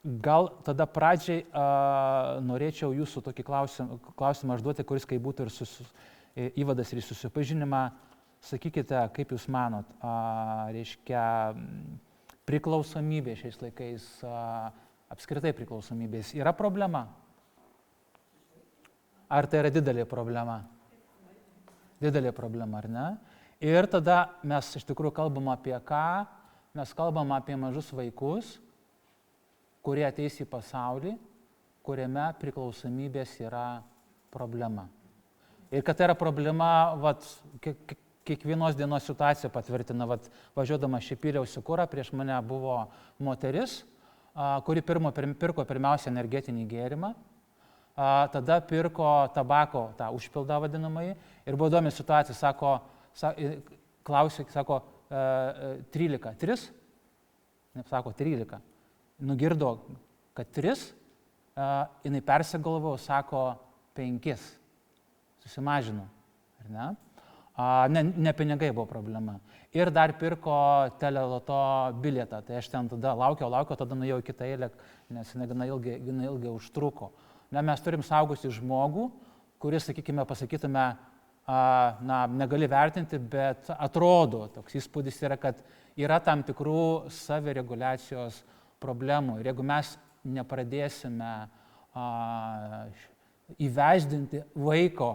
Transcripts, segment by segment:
gal tada pradžiai norėčiau jūsų tokį klausimą užduoti, kuris kaip būtų ir įvadas ir susipažinimą. Sakykite, kaip jūs manot, reiškia priklausomybė šiais laikais, apskritai priklausomybės yra problema? Ar tai yra didelė problema? Didelė problema, ar ne? Ir tada mes iš tikrųjų kalbam apie ką? Mes kalbam apie mažus vaikus, kurie ateis į pasaulį, kuriame priklausomybės yra problema. Ir kad tai yra problema, kiekvienos dienos situacija patvirtina, važiuodama Šipyliaus į Kurą, prieš mane buvo moteris, kuri pirko pirmiausia energetinį gėrimą, tada pirko tabako, tą užpildą vadinamąjį, ir buvo įdomi situacija, klausė, 13, 3? Ne, sako 13. Nugirdo, kad 3, jinai persigalvojo, sako 5. Susimažino, ar ne? Ne pinigai buvo problema. Ir dar pirko teleloto bilietą. Tai aš ten tada laukiau, tada nuėjau į kitą eilę, nes jinai gana ilgai užtruko. Mes turim saugusį žmogų, kuris, sakykime, pasakytume, negali vertinti, bet atrodo, toks įspūdis yra, kad yra tam tikrų savireguliacijos problemų. Ir jeigu mes nepradėsime įvesdinti vaiko,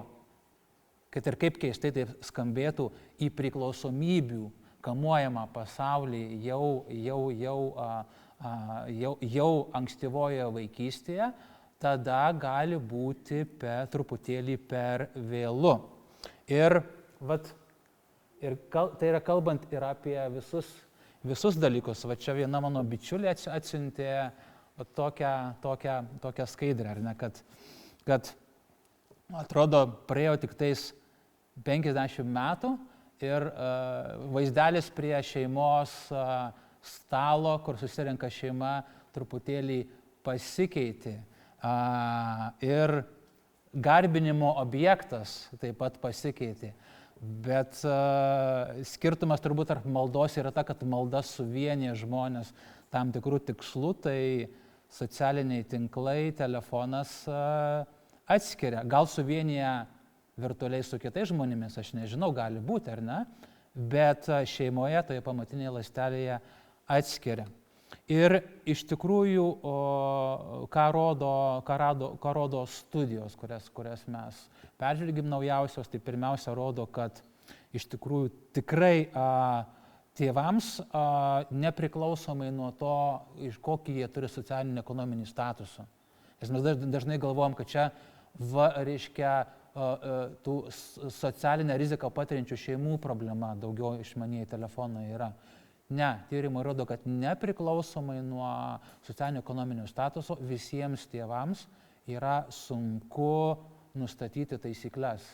kad ir kaip keistai tai skambėtų, į priklausomybių kamuojamą pasaulį jau ankstyvoje vaikystėje, tada gali būti truputėlį per vėlu. Ir tai yra kalbant ir apie visus dalykus. Čia viena mano bičiulė atsiuntė tokią skaidrę, ar ne, kad atrodo praėjo tik tais 50 metų ir vaizdelis prie šeimos stalo, kur susirenka šeima, truputėlį pasikeitė. Ir garbinimo objektas taip pat pasikeitė. Bet skirtumas turbūt tarp maldos yra ta, kad malda suvienyje žmonės tam tikrų tikslų, tai socialiniai tinklai, telefonas atskiria. Gal suvienyje virtualiai su kitais žmonėmis, aš nežinau, gali būti ar ne, bet šeimoje toje pamatinėje ląstelėje atskiria. Ir iš tikrųjų, ką rodo studijos, kurias mes peržvelgėm naujausios, tai pirmiausia rodo, kad iš tikrųjų tikrai tėvams nepriklausomai nuo to, iš kokį jie turi socialinį ekonominį statusą. Nes mes dažnai galvojam, kad čia reiškia tų socialinę riziką patiriančių šeimų problema daugiau išmanieji telefonai yra. Ne, tyrimai rodo, kad nepriklausomai nuo socialinio ekonominio statuso visiems tėvams yra sunku nustatyti taisyklės.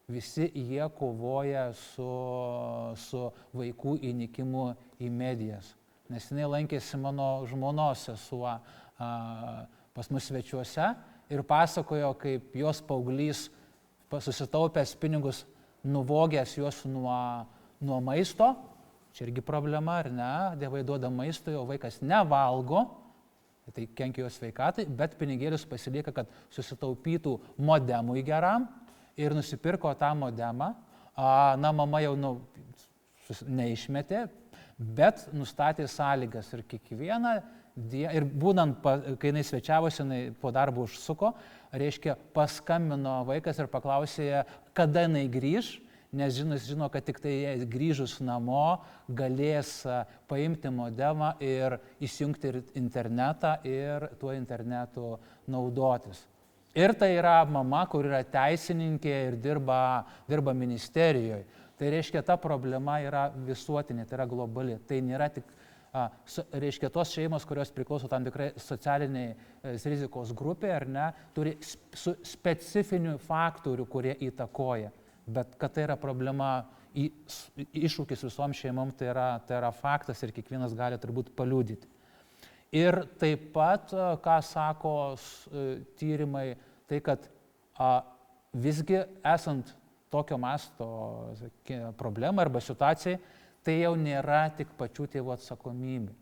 Visi jie kovoja su vaikų įnikimu į medijas. Nes jinai lankėsi mano žmonos sesuo pas mus svečiuose ir pasakojo, kaip jos paauglys susitaupęs pinigus, nuvogęs juos nuo maisto. Čia irgi problema, ar ne? Dievai duoda maisto, jo vaikas nevalgo, tai kenkia jo sveikatai, bet pinigėlius pasilieka, kad susitaupytų modemui geram ir nusipirko tą modemą. Mama jau neišmetė, bet nustatė sąlygas ir kiekvieną dieną, ir būnant, kai jinai svečiavosi, jinai po darbo užsuko, reiškia, paskambino vaikas ir paklausė, kada jinai grįž, nes žino, kad tik tai grįžus namo galės paimti modemą ir įsijungti internetą ir tuo internetu naudotis. Ir tai yra mama, kur yra teisininkė ir dirba ministerijoje. Tai reiškia, ta problema yra visuotinė, tai yra globali. Tai nėra tik, reiškia, tos šeimos, kurios priklauso tam tikrai socialiniai rizikos grupė, ar ne, turi specifinių faktorių, kurie įtakoja. Bet kad tai yra problema, iššūkis visom šeimom, tai yra faktas ir kiekvienas gali turbūt paliudyti. Ir taip pat, ką sako tyrimai, tai kad visgi esant tokio masto problemai arba situacijai, tai jau nėra tik pačių tėvų atsakomybė.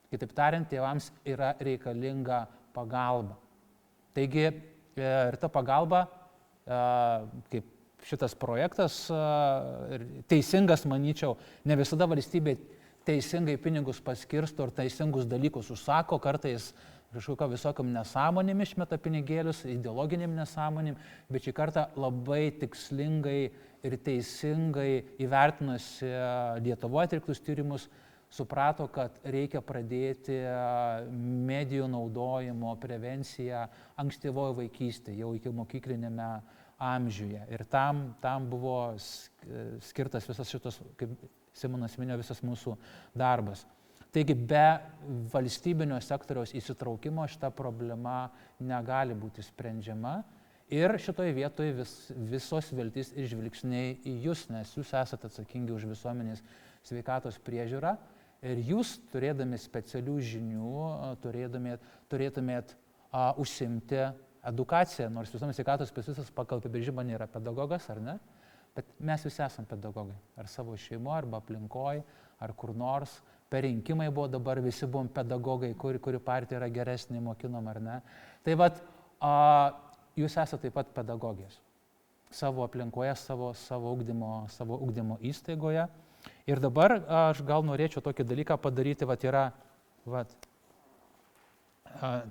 Kitaip tariant, tėvams yra reikalinga pagalba. Taigi ir ta pagalba, kaip šitas projektas, teisingas, manyčiau, ne visada valstybė teisingai pinigus paskirsto ir teisingus dalykus užsako, kartais kažkokio visokiam nesąmonėm išmeta pinigėlius, ideologiniam nesąmonėm, bet šį kartą labai tikslingai ir teisingai įvertinusi Lietuvoje atliktus tyrimus, suprato, kad reikia pradėti medijų naudojimo prevenciją ankstyvoje vaikystėje, jau iki mokyklinėme amžiuje. Ir tam buvo skirtas visas šitas, kaip Simonas minėjo, visas mūsų darbas. Taigi be valstybinio sektoriaus įsitraukimo šita problema negali būti sprendžiama. Ir šitoje vietoje visos viltis ir žvilgsniai į jūs, nes jūs esate atsakingi už visuomenės sveikatos priežiūrą. Ir jūs, turėdami specialių žinių, turėtumėt užsiimti edukaciją, nors visuomenės sveikatos specialistas pagal apibrėžimą nėra pedagogas, ar ne? Bet mes visi esame pedagogai. Ar savo šeimoje, arba aplinkoje, ar kur nors. Per rinkimai buvo dabar, visi buvom pedagogai, kuri partija yra geresnė, mokinom, ar ne? Tai vat, jūs esate taip pat pedagogės. Savo aplinkoje, savo ugdymo įstaigoje. Ir dabar aš gal norėčiau tokį dalyką padaryti, yra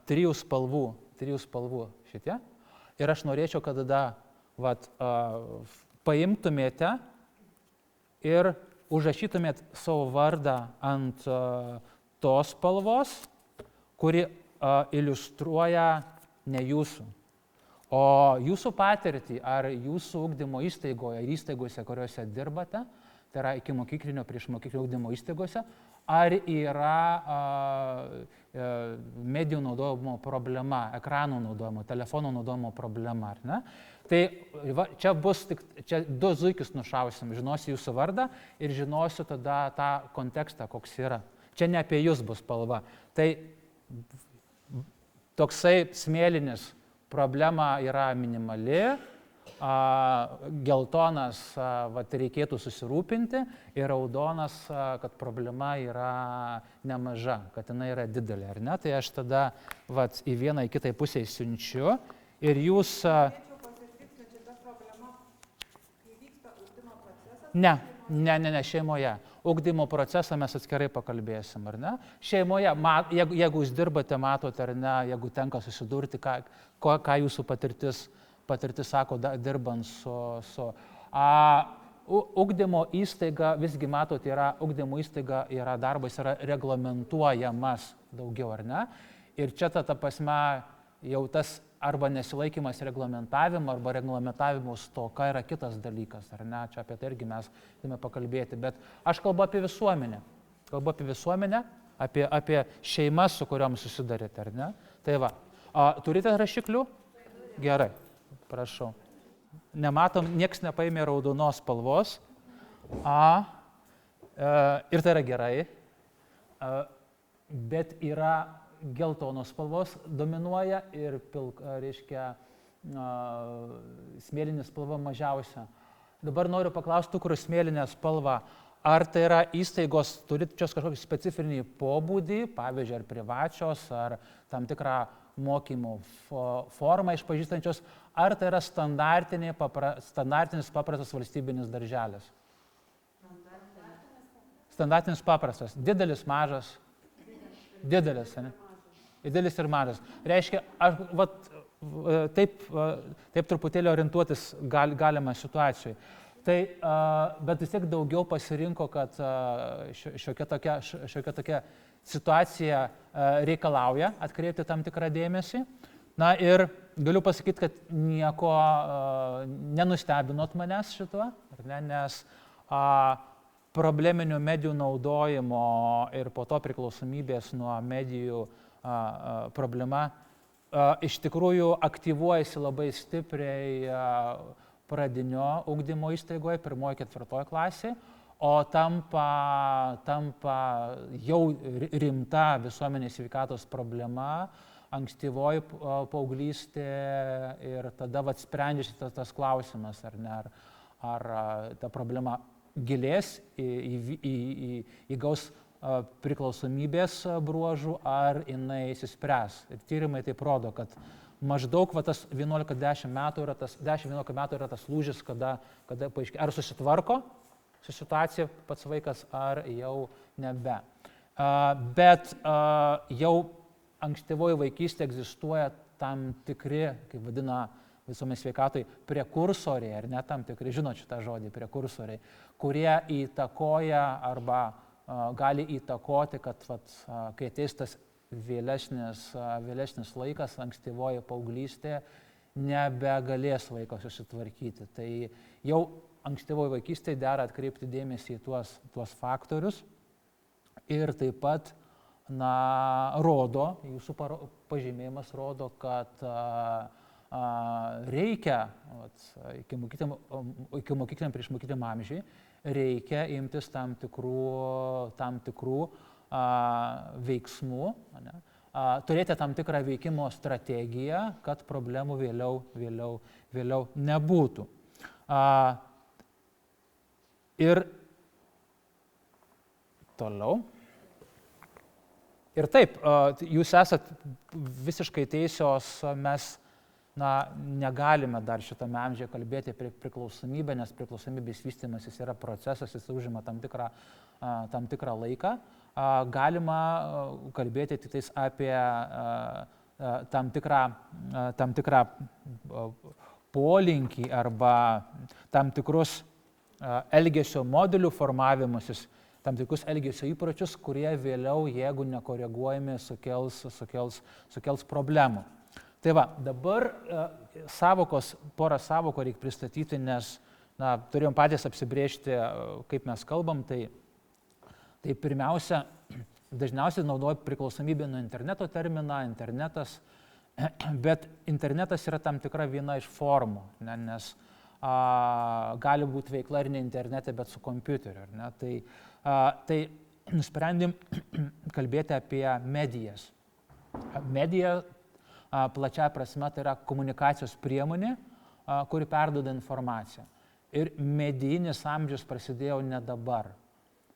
trijų spalvų šitie. Ir aš norėčiau, kad tada paimtumėte ir užrašytumėt savo vardą ant tos spalvos, kuri iliustruoja ne jūsų, o jūsų patirtį ar jūsų ugdymo įstaigoje ir įstaigose, kuriuose dirbate, tai yra iki mokyklinio, prieš mokyklinio ugdymo įstaigose, ar yra medijų naudojimo problema, ekranų naudojimo, telefonų naudojimo problema, ar ne? Tai čia bus čia du zuikius nušausim, žinosiu jūsų vardą ir žinosiu tada tą kontekstą, koks yra. Čia ne apie jūs bus spalva. Tai toksai smėlinis problema yra minimali, geltonas reikėtų susirūpinti ir raudonas, kad problema yra nemaža, kad jinai yra didelė, ar ne? Tai aš tada į vieną į kitą pusę siunčiu ir jūs... Ne, šeimoje. Ugdymo procesą mes atskirai pakalbėsim, ar ne? Šeimoje, jeigu jūs dirbate, matote, ar ne, jeigu tenka susidurti, ką jūsų patirtis sako, dirbant su ugdymo įstaiga, visgi matote, ugdymo įstaiga yra darbas, yra reglamentuojamas daugiau, ar ne? Ir čia ta prasme jau tas arba nesilaikymas reglamentavimo, arba reglamentavimo stoka yra kitas dalykas, ar ne? Čia apie tai irgi mes turime pakalbėti, bet aš kalbu apie visuomenę. Apie šeimas, su kuriuom susidarėte, ar ne? Tai turite rašiklių? Gerai. Prašau. Nematom, nieks nepaėmė raudonos spalvos. Ir tai yra gerai. Bet yra geltonos spalvos dominuoja ir smėlinė spalva mažiausia. Dabar noriu paklausti, kur smėlinė spalva. Ar tai yra įstaigos turinčios kažkokį specifinį pobūdį, pavyzdžiui, ar privačios, ar tam tikrą mokymo formą išpažįstančios, ar tai yra standartinis paprastas valstybinis darželis? Standartinis paprastas. Didelis, mažas. Didelis, ne? Didelis ir mažas. Reiškia, taip truputėlį orientuotis galima situacijai. Tai, bet vis tiek daugiau pasirinko, kad šiokia tokia situacija reikalauja atkreipti tam tikrą dėmesį. Na ir galiu pasakyti, kad nieko nenustebinot manęs šituo, nes probleminių medijų naudojimo ir po to priklausomybės nuo medijų problema iš tikrųjų aktyvuojasi labai stipriai pradinio ugdymo įstaigoje, 1-4 klasėje, o tampa jau rimta visuomenės sveikatos problema, ankstyvoji paauglystė ir tada sprendžiasi tas klausimas, ar ta problema gilės, įgaus priklausomybės bruožų, ar jinai įsispręs. Ir tyrimai taip rodo, kad maždaug tas 11-10 metų yra tas lūžis, kada paaiškėja, ar susitvarko su situacija pats vaikas, ar jau nebe. Bet jau ankstyvoji vaikystė egzistuoja tam tikri, kaip vadina visuomenės sveikatoj, prekursoriai, ar ne tam tikri, žinot šitą žodį, prekursoriai, kurie įtakoja arba gali įtakoti, kad kai ateis tas vėlesnis laikas, ankstyvoji paauglystė, nebegalės vaikas susitvarkyti. Tai jau ankstyvoji vaikystėje dera atkreipti dėmesį į tuos faktorius ir taip pat rodo, jūsų pažymėjimas rodo, kad reikia iki mokykliniam prieš mokykliniam amžiui reikia imtis tam tikrų veiksmų, turėti tam tikrą veikimo strategiją, kad problemų vėliau nebūtų. Ir toliau. Ir taip, jūs esat visiškai teisios, mes negalime dar šitame amžiuje kalbėti apie priklausomybę, nes priklausomybės vystymasis yra procesas, jis užima tam tikrą laiką. Galima kalbėti tik apie tam tikrą polinkį arba tam tikrus elgesio modelių formavimusis, tam tikrus elgesio įpročius, kurie vėliau, jeigu nekoreguojami, sukels problemų. Tai va, dabar porą savokų reikia pristatyti, nes turėjom patys apsibrėžti, kaip mes kalbam. Tai pirmiausia, dažniausiai naudoju priklausomybę nuo interneto terminą, internetas, bet internetas yra tam tikra viena iš formų, nes gali būti veikla ir ne internete, bet su kompiuteriu. Tai nusprendėm kalbėti apie medijas. Medija plačiaja prasme tai yra komunikacijos priemonė, kuri perduoda informaciją. Ir medijinis amžius prasidėjo ne dabar.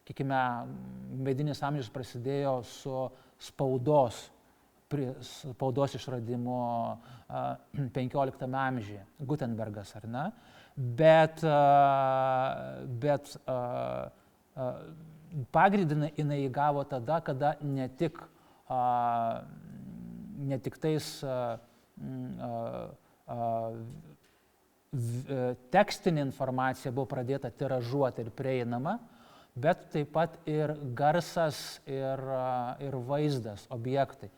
Kikime, medijinis amžius prasidėjo su spaudos išradimu 15 amžiuje, Gutenbergas, ar ne? Bet pagrindą jinai įgavo tada, kada ne tik tais tekstinė informacija buvo pradėta tiražuoti ir prieinama, bet taip pat ir garsas ir vaizdas, objektai.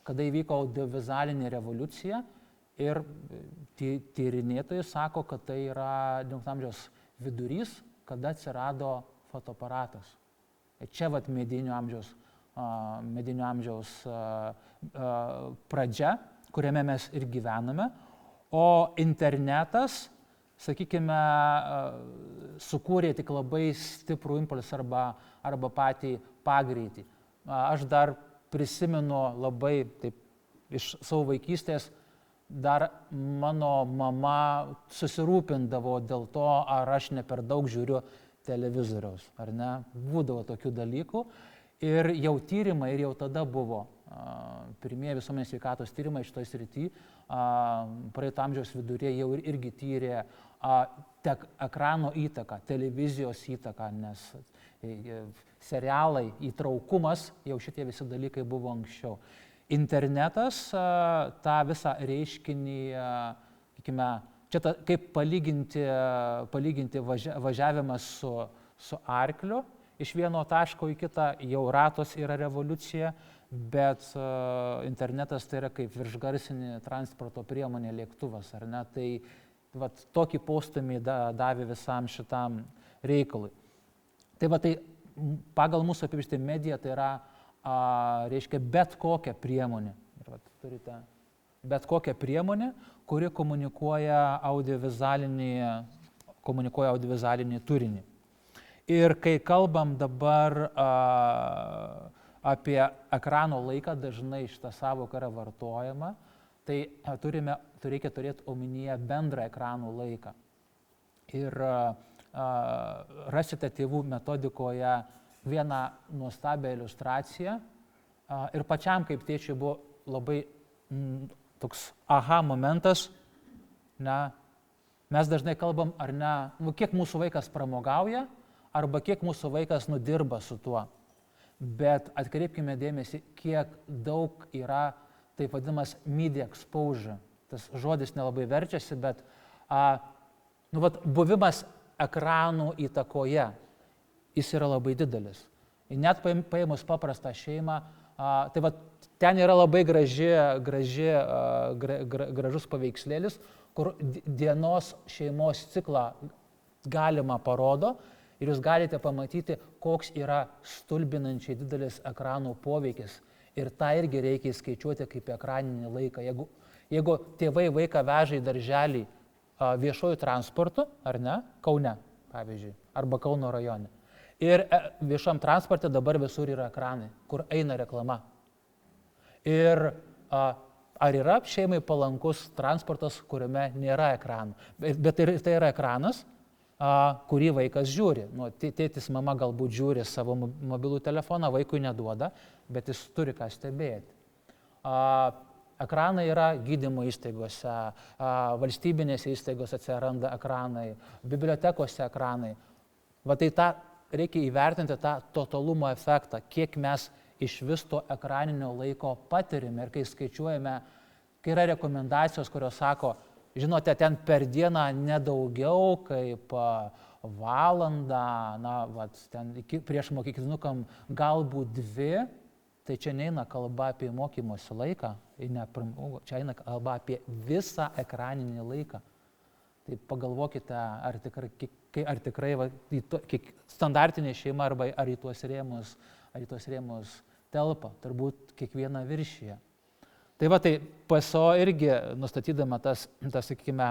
Kada įvyko audiovizualinė revoliucija ir tyrinėtojai sako, kad tai yra 19 amžiaus vidurys, kada atsirado fotoaparatas. Čia medinio amžiaus pradžia, kuriame mes ir gyvename, o internetas, sakykime, sukūrė tik labai stiprų impulsą arba patį pagreitį. Aš dar prisimenu labai iš savo vaikystės, dar mano mama susirūpindavo dėl to, ar aš ne per daug žiūriu televizoriaus, ar ne, būdavo tokių dalykų. Ir jau tyrimai, ir jau tada buvo pirmieji visuomenės sveikatos tyrimai šitoje srityje, praeito amžiaus viduryje jau irgi tyrė ekrano įtaką, televizijos įtaką, nes serialai, įtraukumas, jau šitie visi dalykai buvo anksčiau. Internetas tą visą reiškinį, čia kaip palyginti važiavimas su arkliu, iš vieno taško į kitą jau ratos yra revoliucija, bet internetas tai yra kaip viršgarsinė transporto priemonė, lėktuvas, ar ne? Tai tokį postūmį davė visam šitam reikalui. Tai pagal mūsų apibrėžtį medija tai yra, reiškia, bet kokia priemonė. Ir turite bet kokią priemonę, kuri komunikuoja audiovizualinį turinį. Ir kai kalbam dabar apie ekrano laiką, dažnai šita savoka yra vartojama, tai reikia turėti omenyje bendrą ekranų laiką. Ir rasite tėvų metodikoje vieną nuostabią iliustraciją ir pačiam kaip tėčiui buvo labai toks aha momentas, ne, mes dažnai kalbam, ar ne, kiek mūsų vaikas pramogauja, arba kiek mūsų vaikas nudirba su tuo. Bet atkreipkime dėmesį, kiek daug yra taip vadinamas media exposure. Tas žodis nelabai verčiasi, bet buvimas ekranų įtakoje, jis yra labai didelis. Ir net paėmus paprastą šeimą, tai ten yra labai gražus paveikslėlis, kur dienos šeimos ciklą galima parodo ir jūs galite pamatyti, koks yra stulbinančiai didelis ekranų poveikis. Ir tą irgi reikia įskaičiuoti kaip ekraninį laiką. Jeigu tėvai vaiką veža į darželį viešojų transportu, ar ne, Kaune, pavyzdžiui, arba Kauno rajone. Ir viešam transporte dabar visur yra ekranai, kur eina reklama. Ir ar yra šeimai palankus transportas, kuriame nėra ekranų? Bet tai yra ekranas, kurį vaikas žiūri. Tėtis, mama galbūt žiūri savo mobilų telefoną, vaikui neduoda, bet jis turi ką stebėti. Ekranai yra gydymo įstaigose, valstybinėse įstaigose atsiranda ekranai, bibliotekose ekranai. Tai tą reikia įvertinti tą totalumo efektą, kiek mes iš vis to ekraninio laiko patirime. Ir kai skaičiuojame, kai yra rekomendacijos, kurios sako, žinote, ten per dieną nedaugiau kaip valandą, ten prieš mokyklinukam galbūt 2, tai čia neina kalba apie mokymosi laiką, čia eina kalba apie visą ekraninį laiką. Tai pagalvokite, ar tikrai standartinė šeima ar į tuos rėmus telpa, turbūt kiekviena viršyje. Tai PSO irgi nustatydama tas sakykime,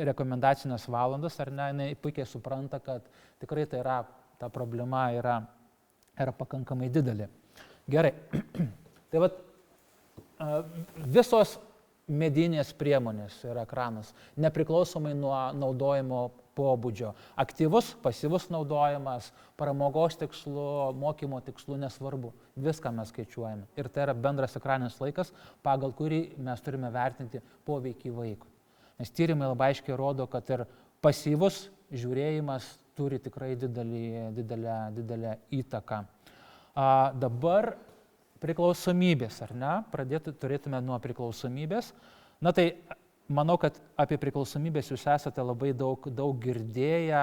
rekomendacinės valandas, ar ne, jinai puikiai supranta, kad tikrai ta problema yra pakankamai didelė. Gerai. Tai visos medinės priemonės yra ekranas, nepriklausomai nuo naudojimo pobūdžio. Aktyvus, pasyvus naudojimas, pramogos tikslu, mokymo tikslu, nesvarbu. Viską mes skaičiuojame. Ir tai yra bendras ekraninis laikas, pagal kurį mes turime vertinti poveikį vaikui. Nes tyrimai labai aiškiai rodo, kad ir pasyvus žiūrėjimas turi tikrai didelę įtaką. Dabar priklausomybės, ar ne? Pradėti turėtume nuo priklausomybės. Tai manau, kad apie priklausomybės jūs esate labai daug girdėję.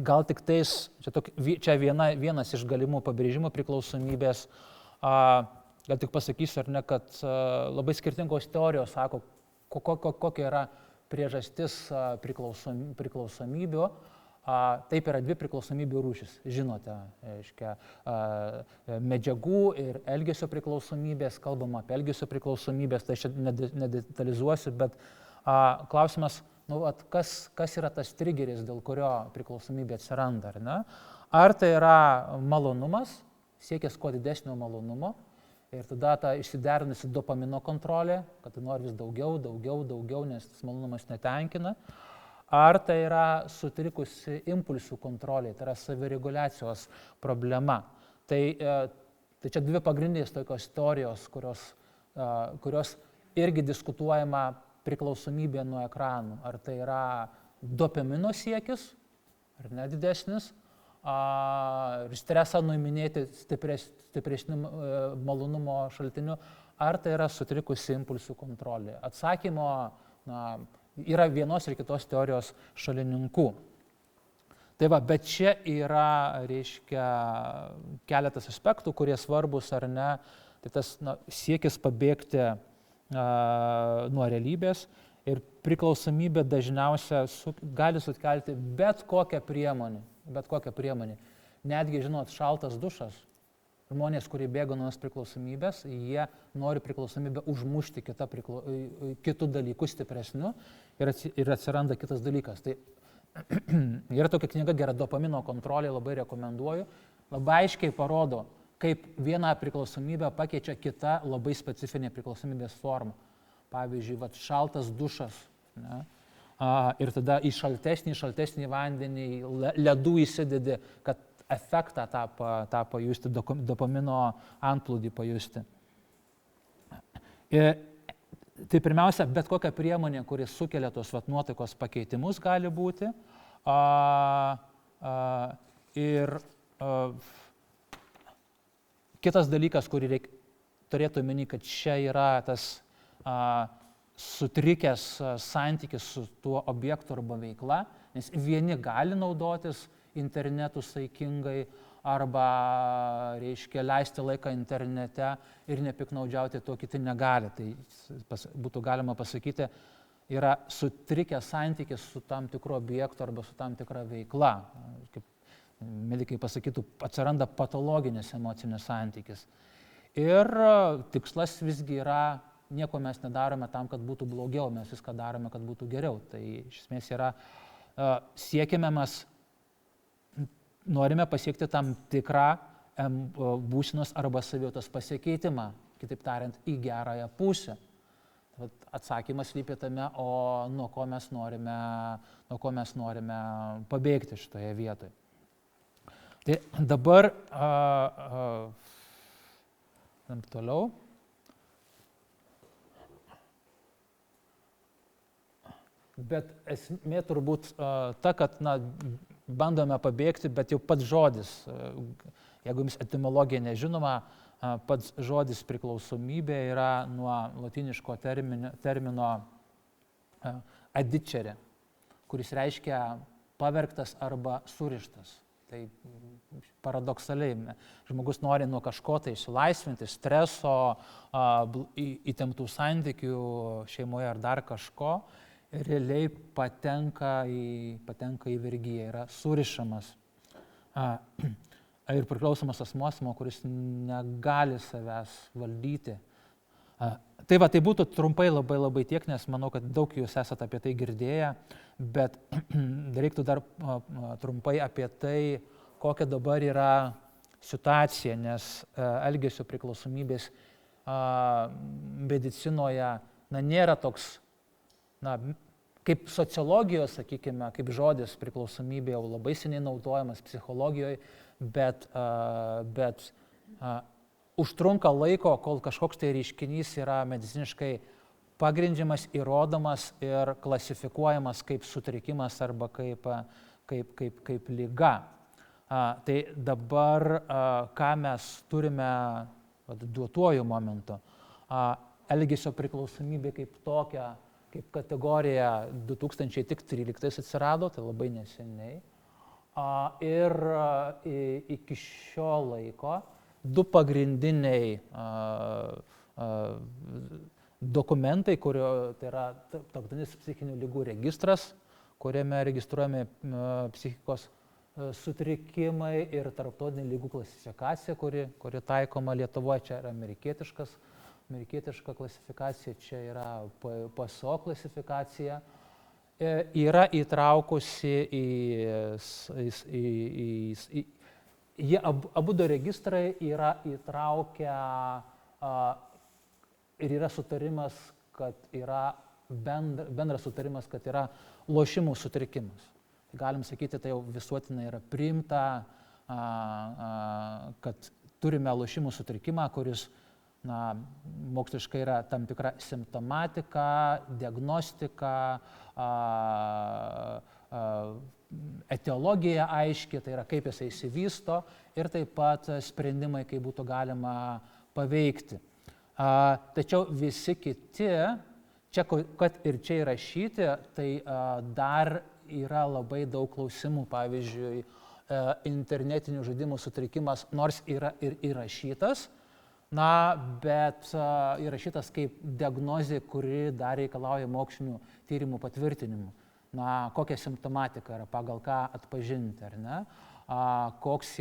Gal tik tais, čia vienas iš galimų pabrėžimų priklausomybės, gal tik pasakysiu, ar ne, kad labai skirtingos teorijos sako, kokia yra priežastis priklausomybių. Taip yra 2 priklausomybių rūšis, žinote, medžiagų ir elgesio priklausomybės, kalbama apie elgesio priklausomybės, tai aš nedetalizuosiu, bet klausimas, kas yra tas trigeris, dėl kurio priklausomybė atsiranda, ar ne? Ar tai yra malonumas, siekis kuo didesnio malonumo, ir tada ta išsiderinusi dopamino kontrolė, kad tu nori vis daugiau, nes tas malonumas netenkina. Ar tai yra sutrikusi impulsų kontrolė, tai yra savireguliacijos problema. Tai čia 2 pagrindinės tokios teorijos, kurios irgi diskutuojama priklausomybė nuo ekranų. Ar tai yra dopamino siekis, ar ne didesnis, ir stresą nuiminėti stipresniu malonumo šaltiniu, ar tai yra sutrikusi impulsų kontrolė. Atsakymo yra vienos ir kitos teorijos šalininkų. Bet čia yra, keletas aspektų, kurie svarbus ar ne. Tai tas siekis pabėgti nuo realybės ir priklausomybė dažniausia gali sukelti bet kokią priemonę. Netgi, šaltas dušas. Žmonės, kurie bėga nuo priklausomybės, jie nori priklausomybę užmušti kitų dalykų stipresniu ir atsiranda kitas dalykas. Tai yra tokia knyga gera, dopamino kontrolė, labai rekomenduoju. Labai aiškiai parodo, kaip vieną priklausomybę pakeičia kita labai specifinė priklausomybės forma. Pavyzdžiui, šaltas dušas. Ne? Ir tada į šaltesnį vandenį, ledų įsidedi, kad efektą tą pajusti, dopamino antplūdį pajusti. Tai pirmiausia, bet kokia priemonė, kuri sukelia tos nuotaikos pakeitimus gali būti. Ir kitas dalykas, kurį turėtų omeny, kad čia yra tas sutrikęs santykis su tuo objektu arba veikla, nes vieni gali naudotis internetu saikingai arba, reiškia, leisti laiką internete ir nepiknaudžiauti, to kiti negali. Tai būtų galima pasakyti, yra sutrikęs santykis su tam tikru objektu arba su tam tikra veikla. Kaip medikai pasakytų, atsiranda patologinis emocinis santykis. Ir tikslas visgi yra, nieko mes nedarome tam, kad būtų blogiau, mes viską darome, kad būtų geriau. Tai iš esmės yra, siekime mes, norime pasiekti tam tikrą būsenos arba savijautos pasikeitimą, kitaip tariant, į gerąją pusę. Atsakymas slypi tame, o nuo ko mes norime pabėgti šitoje vietoje. Tai dabar toliau. Bet esmė turbūt ta, kad bandome pabėgti, bet jau pats žodis, jeigu jums etimologija nežinoma, pats žodis priklausomybė yra nuo lotyniško termino adicere, kuris reiškia pavergtas arba surištas. Tai paradoksaliai, žmogus nori nuo kažko tai išsilaisvinti, streso, įtemptų santykių šeimoje ar dar kažko, realiai patenka į vergiją, yra surišamas. Ir priklausomas asmuo, kuris negali savęs valdyti. Tai būtų trumpai labai tiek, nes manau, kad daug jūs esate apie tai girdėję, bet reiktų dar trumpai apie tai, kokia dabar yra situacija, nes elgesio priklausomybės medicinoje nėra toks, kaip sociologijos, sakykime, kaip žodis priklausomybė jau labai seniai naudojamas psichologijoje, bet užtrunka laiko, kol kažkoks tai reiškinys yra mediciniškai pagrindžiamas, įrodomas ir klasifikuojamas kaip sutrikimas arba kaip liga. Tai dabar, ką mes turime duotuoju momentu, elgesio priklausomybė kaip tokia, kaip kategorija 2013 atsirado, tai labai neseniai. Ir iki šio laiko du pagrindiniai dokumentai, tai yra Tarptautinis psichinių ligų registras, kuriame registruojami psichikos sutrikimai, ir Tarptautinė ligų klasifikacija, kuri taikoma Lietuvoje, čia yra amerikietiška klasifikacija, čia yra PSO klasifikacija, yra įtraukusi jie abu registrai yra įtraukę ir yra sutarimas, kad yra bendras sutarimas, kad yra lošimų sutrikimas. Galim sakyti, tai jau visuotinai yra priimta, kad turime lošimų sutrikimą, kuris moksliškai yra tam tikra simptomatika, diagnostika, etiologija aiški, tai yra kaip jisai išsivysto, ir taip pat sprendimai, kaip būtų galima paveikti. Tačiau visi kiti, čia, kad ir čia įrašyti, tai dar yra labai daug klausimų. Pavyzdžiui, internetinių žaidimų sutrikimas, nors yra ir įrašytas, bet įrašytas kaip diagnozė, kuri dar reikalauja mokslinių tyrimų patvirtinimų. Kokia simptomatika yra, pagal ką atpažinti, ar ne? Koks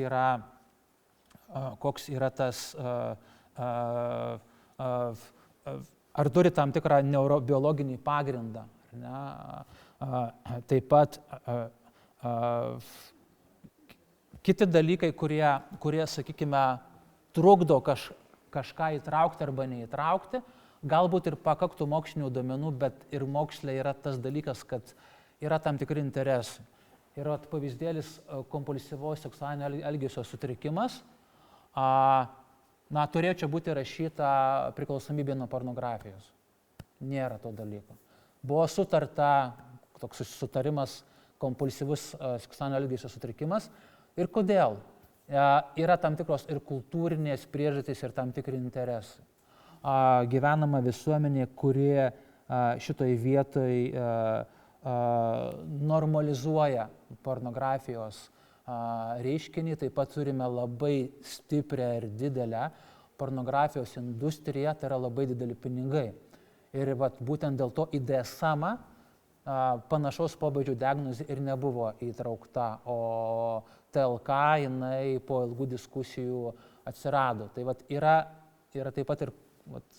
yra tas, ar turi tam tikrą neurobiologinį pagrindą, ar ne? Taip pat kiti dalykai, kurie, sakykime, trukdo kažką įtraukti arba neįtraukti, galbūt ir pakaktų mokslinių duomenų, bet ir moksle yra tas dalykas, kad yra tam tikri interesai. yra pavyzdėlis kompulsyvaus seksualinio elgesio sutrikimas. Turėjo čia būti rašyta priklausomybė nuo pornografijos. Nėra to dalyko. Buvo sutarta, toks sutarimas, kompulsyvus seksualinio elgesio sutrikimas. Ir kodėl? Yra tam tikros ir kultūrinės priežastys ir tam tikri interesai. Gyvenama visuomenė, kurie šitoj vietoj normalizuoja pornografijos reiškinį, taip pat turime labai stiprią ir didelę pornografijos industriją, tai yra labai dideli pinigai. Ir būtent dėl to į DSM panašaus pobūdžio diagnozė ir nebuvo įtraukta, o TLK jinai po ilgų diskusijų atsirado. Tai yra taip pat ir,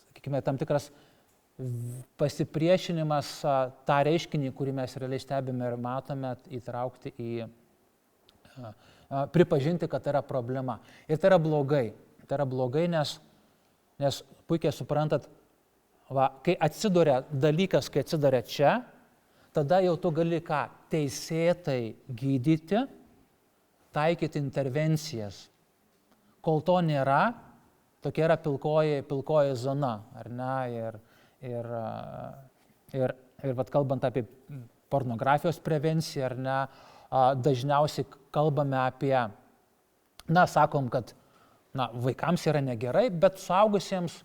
sakykime, tam tikras pasipriešinimas tą reiškinį, kurį mes realiai stebime ir matome, įtraukti pripažinti, kad tai yra problema. Ir tai yra blogai. Tai yra blogai, nes puikiai suprantat, kai atsiduria dalykas, kai atsiduria čia, tada jau tu gali teisėtai gydyti, taikyti intervencijas. Kol to nėra, tokia yra pilkoji zona, ar ne? Ir kalbant apie pornografijos prevenciją, ar ne, dažniausiai kalbame apie, sakom, kad vaikams yra negerai, bet suaugusiems,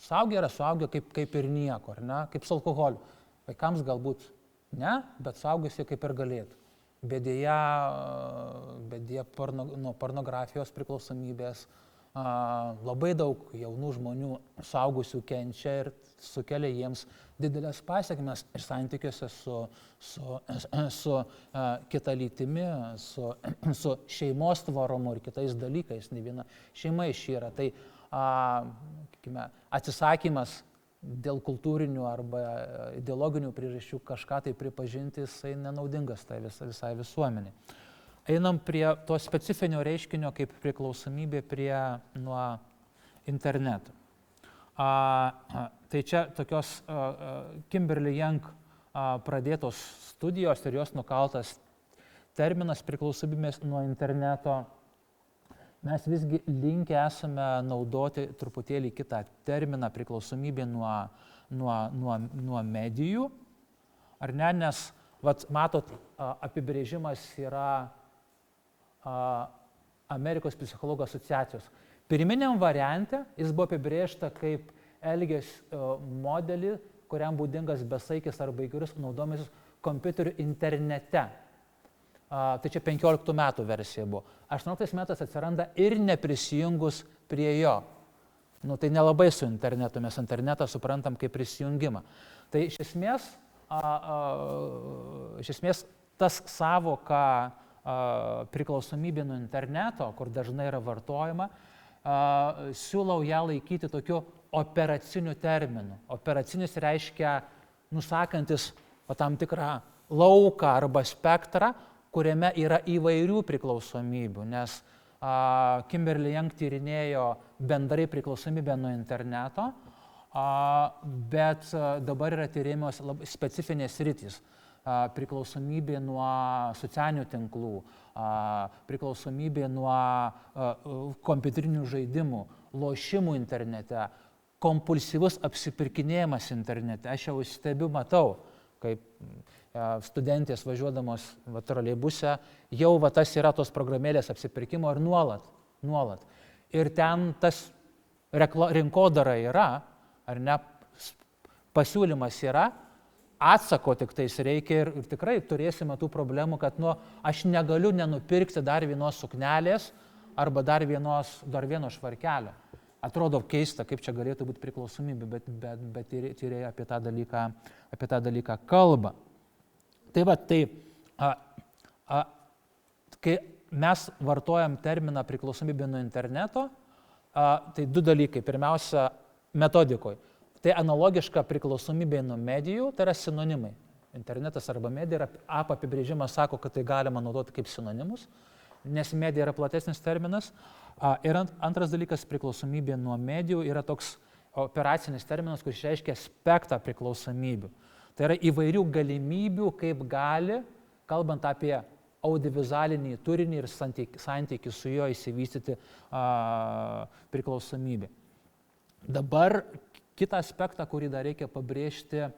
suaugę yra suaugę kaip ir nieko, ar ne, kaip su alkoholiu. Vaikams galbūt ne, bet suaugusiai kaip ir galėtų. Bet dėja nuo pornografijos priklausomybės labai daug jaunų žmonių suaugusių kenčia ir sukelia jiems didelės pasekmes ir santykiuose su kita lytimi, su šeimos tvarumu ir kitais dalykais. Ne viena šeima išyra. Tai atsisakymas dėl kultūrinių arba ideologinių priežasčių kažką tai pripažinti, jisai nenaudingas tai visai visuomeniai. Einam prie to specifinio reiškinio kaip priklausomybė nuo interneto. Tai čia tokios Kimberly Young pradėtos studijos ir jos nukaltas terminas priklausomybės nuo interneto. Mes visgi linkę esame naudoti truputėlį kitą terminą priklausomybė nuo medijų. Ar ne? Nes, matot, apibrėžimas yra Amerikos psichologų asociacijos. Pirminiam variante jis buvo apibrėžta kaip elgesio modelį, kuriam būdingas besaikis arba įvairus naudojimasis kompiuteriu internete. Tai čia 15 metų versija buvo. 18 metais atsiranda ir neprisijungus prie jo. Tai nelabai su internetu, mes internetą suprantam kaip prisijungimą. Tai iš esmės tas savoka priklausomybė nuo interneto, kur dažnai yra vartojama, siūlau ją laikyti tokiu operaciniu terminu. Operacinis reiškia nusakantis tam tikrą lauką arba spektrą, kuriame yra įvairių priklausomybių, nes Kimberly Young tyrinėjo bendrai priklausomybę nuo interneto, bet dabar yra tyrimos specifinės sritys. Priklausomybė nuo socialinių tinklų, priklausomybė nuo kompiuterinių žaidimų, lošimų internete, kompulsyvus apsipirkinėjimas internete. Aš jau stebiu, matau, kaip studentės važiuodamos troleibuse, jau tas yra tos programėlės apsipirkimo ir nuolat. Ir ten tas rinkodara yra, ar ne, pasiūlymas yra, atsako tik tais reikia ir tikrai turėsime tų problemų, kad aš negaliu nenupirkti dar vienos suknelės arba dar vieno švarkelio. Atrodo keista, kaip čia galėtų būti priklausomybė, bet tyrėjai apie tą dalyką kalba. Kai mes vartojam terminą priklausomybė nuo interneto, tai du dalykai. Pirmiausia, metodikoje. Tai analogiška priklausomybė nuo medijų, tai yra sinonimai. Internetas arba medija, apibrėžimas sako, kad tai galima naudoti kaip sinonimus, nes medija yra platesnis terminas. Ir antras dalykas, priklausomybė nuo medijų yra toks operacinis terminas, kuris reiškia spektrą priklausomybių. Tai yra įvairių galimybių, kaip gali, kalbant apie audiovizualinį turinį ir santykį su juo įsivystyti priklausomybė. Dabar kitą aspektą, kurį dar reikia pabrėžti,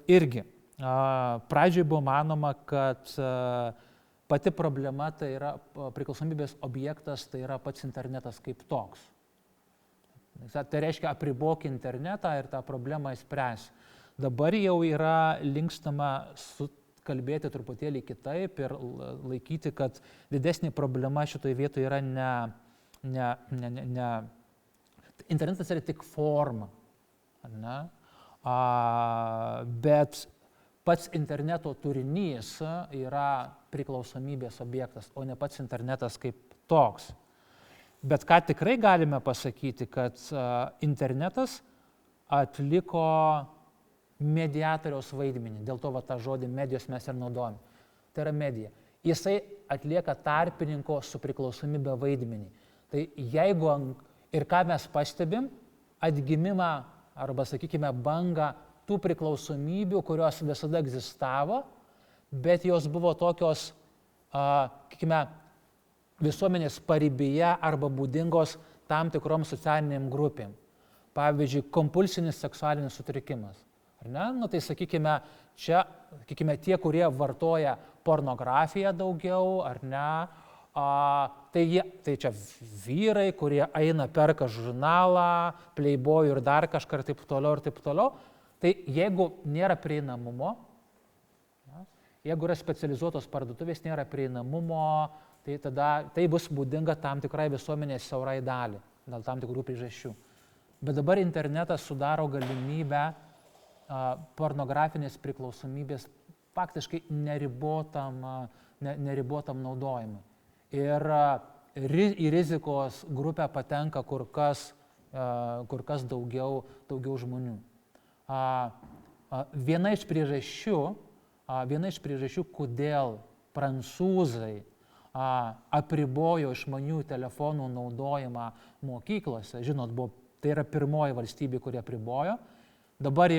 irgi. Pradžioj buvo manoma, kad pati problema tai yra priklausomybės objektas, tai yra pats internetas kaip toks. Tai reiškia apribok internetą ir tą problemą išspręs. Dabar jau yra linkstama kalbėti truputėlį kitaip ir laikyti, kad didesnė problema šitoje vietoje yra ne internetas yra tik forma, ne? Bet pats interneto turinys yra priklausomybės objektas, o ne pats internetas kaip toks. Bet ką tikrai galime pasakyti, kad internetas atliko mediatoriaus vaidmenį, dėl to tą žodį medijos mes ir naudojame. Tai yra medija. Jisai atlieka tarpininko su priklausomybė vaidmenį. Tai jeigu ir ką mes pastebim, atgimimą arba, sakykime, bangą tų priklausomybių, kurios visada egzistavo, bet jos buvo tokios, sakykime, visuomenės paribyje arba būdingos tam tikrom socialiniam grupėm. Pavyzdžiui, kompulsinis seksualinis sutrikimas. Ar ne? Nu, tai sakykime, čia, tie, kurie vartoja pornografiją daugiau, ar ne, tai čia vyrai, kurie eina perka žurnalą, Playboy ir dar kažką ir taip toliau. Tai jeigu nėra prieinamumo, jeigu yra specializuotos parduotuvės, nėra prieinamumo, tai tada tai bus būdinga tam tikrai visuomenės siaurai dalį, dėl tam tikrų priežasčių. Bet dabar internetas sudaro galimybę pornografinės priklausomybės faktiškai neribotam naudojimui. Ir į rizikos grupę patenka kur kas daugiau žmonių. Viena iš priežasčių, kodėl prancūzai apribojo išmaniųjų telefonų naudojimą mokyklose, žinot, tai yra pirmoji valstybė, kurie apribojo, dabar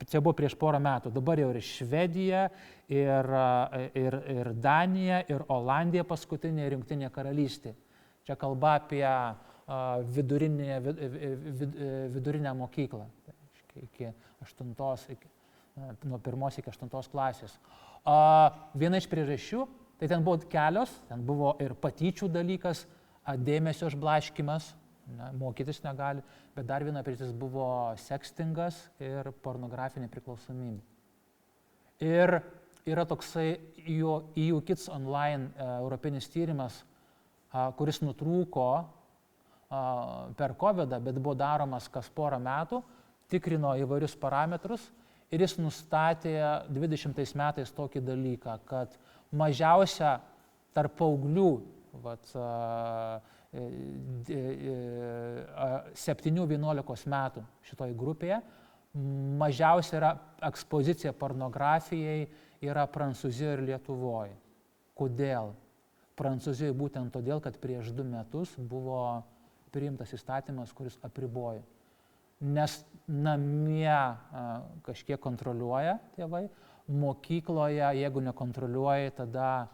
čia buvo prieš porą metų, dabar jau ir Švedija, ir Danija, ir Olandija paskutinė, ir Jungtinė karalystė. Čia kalba apie vidurinę mokyklą, iki 8, nuo 1 iki 8 klasės. Viena iš priežasčių, tai ten buvo kelios, ten buvo ir patyčių dalykas, dėmesio išblaškymas, mokytis negali, bet dar viena priežastis buvo sekstingas ir pornografinė priklausomybė. Ir yra toksai EU Kids Online europinis tyrimas, kuris nutrūko per COVID, bet buvo daromas kas porą metų, tikrino įvairius parametrus ir jis nustatė 20 metais tokį dalyką, kad mažiausia tarp paauglių 7-11 metų šitoj grupėje, mažiausia yra ekspozicija pornografijai yra Prancūzijoje ir Lietuvoje. Kodėl? Prancūzijoje būtent todėl, kad prieš 2 metus buvo priimtas įstatymas, kuris apribojo. Nes namie kažkiek kontroliuoja tėvai, mokykloje, jeigu nekontroliuoja, tada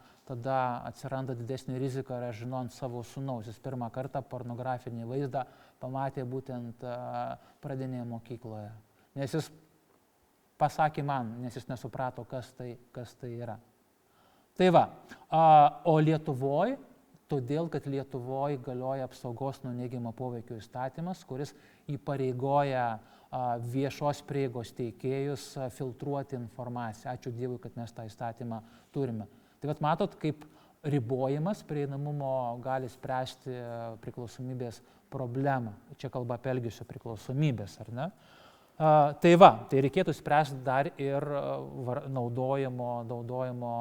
atsiranda didesnė rizika, ir aš žinau ant savo sūnaus. Jis pirmą kartą pornografinį vaizdą pamatė būtent pradinėje mokykloje. Nes jis pasakė man, nes jis nesuprato, kas tai yra. Tai va, o Lietuvoje, todėl, kad Lietuvoje galioja apsaugos nuo neigiamo poveikio įstatymas, kuris įpareigoja viešos prieigos teikėjus filtruoti informaciją. Ačiū Dievui, kad mes tą įstatymą turime. Tai vat matot, kaip ribojimas prieinamumo gali spręsti priklausomybės problemą. Čia kalba apie elgesio priklausomybės, ar ne? Tai va, tai reikėtų spręsti dar ir naudojimo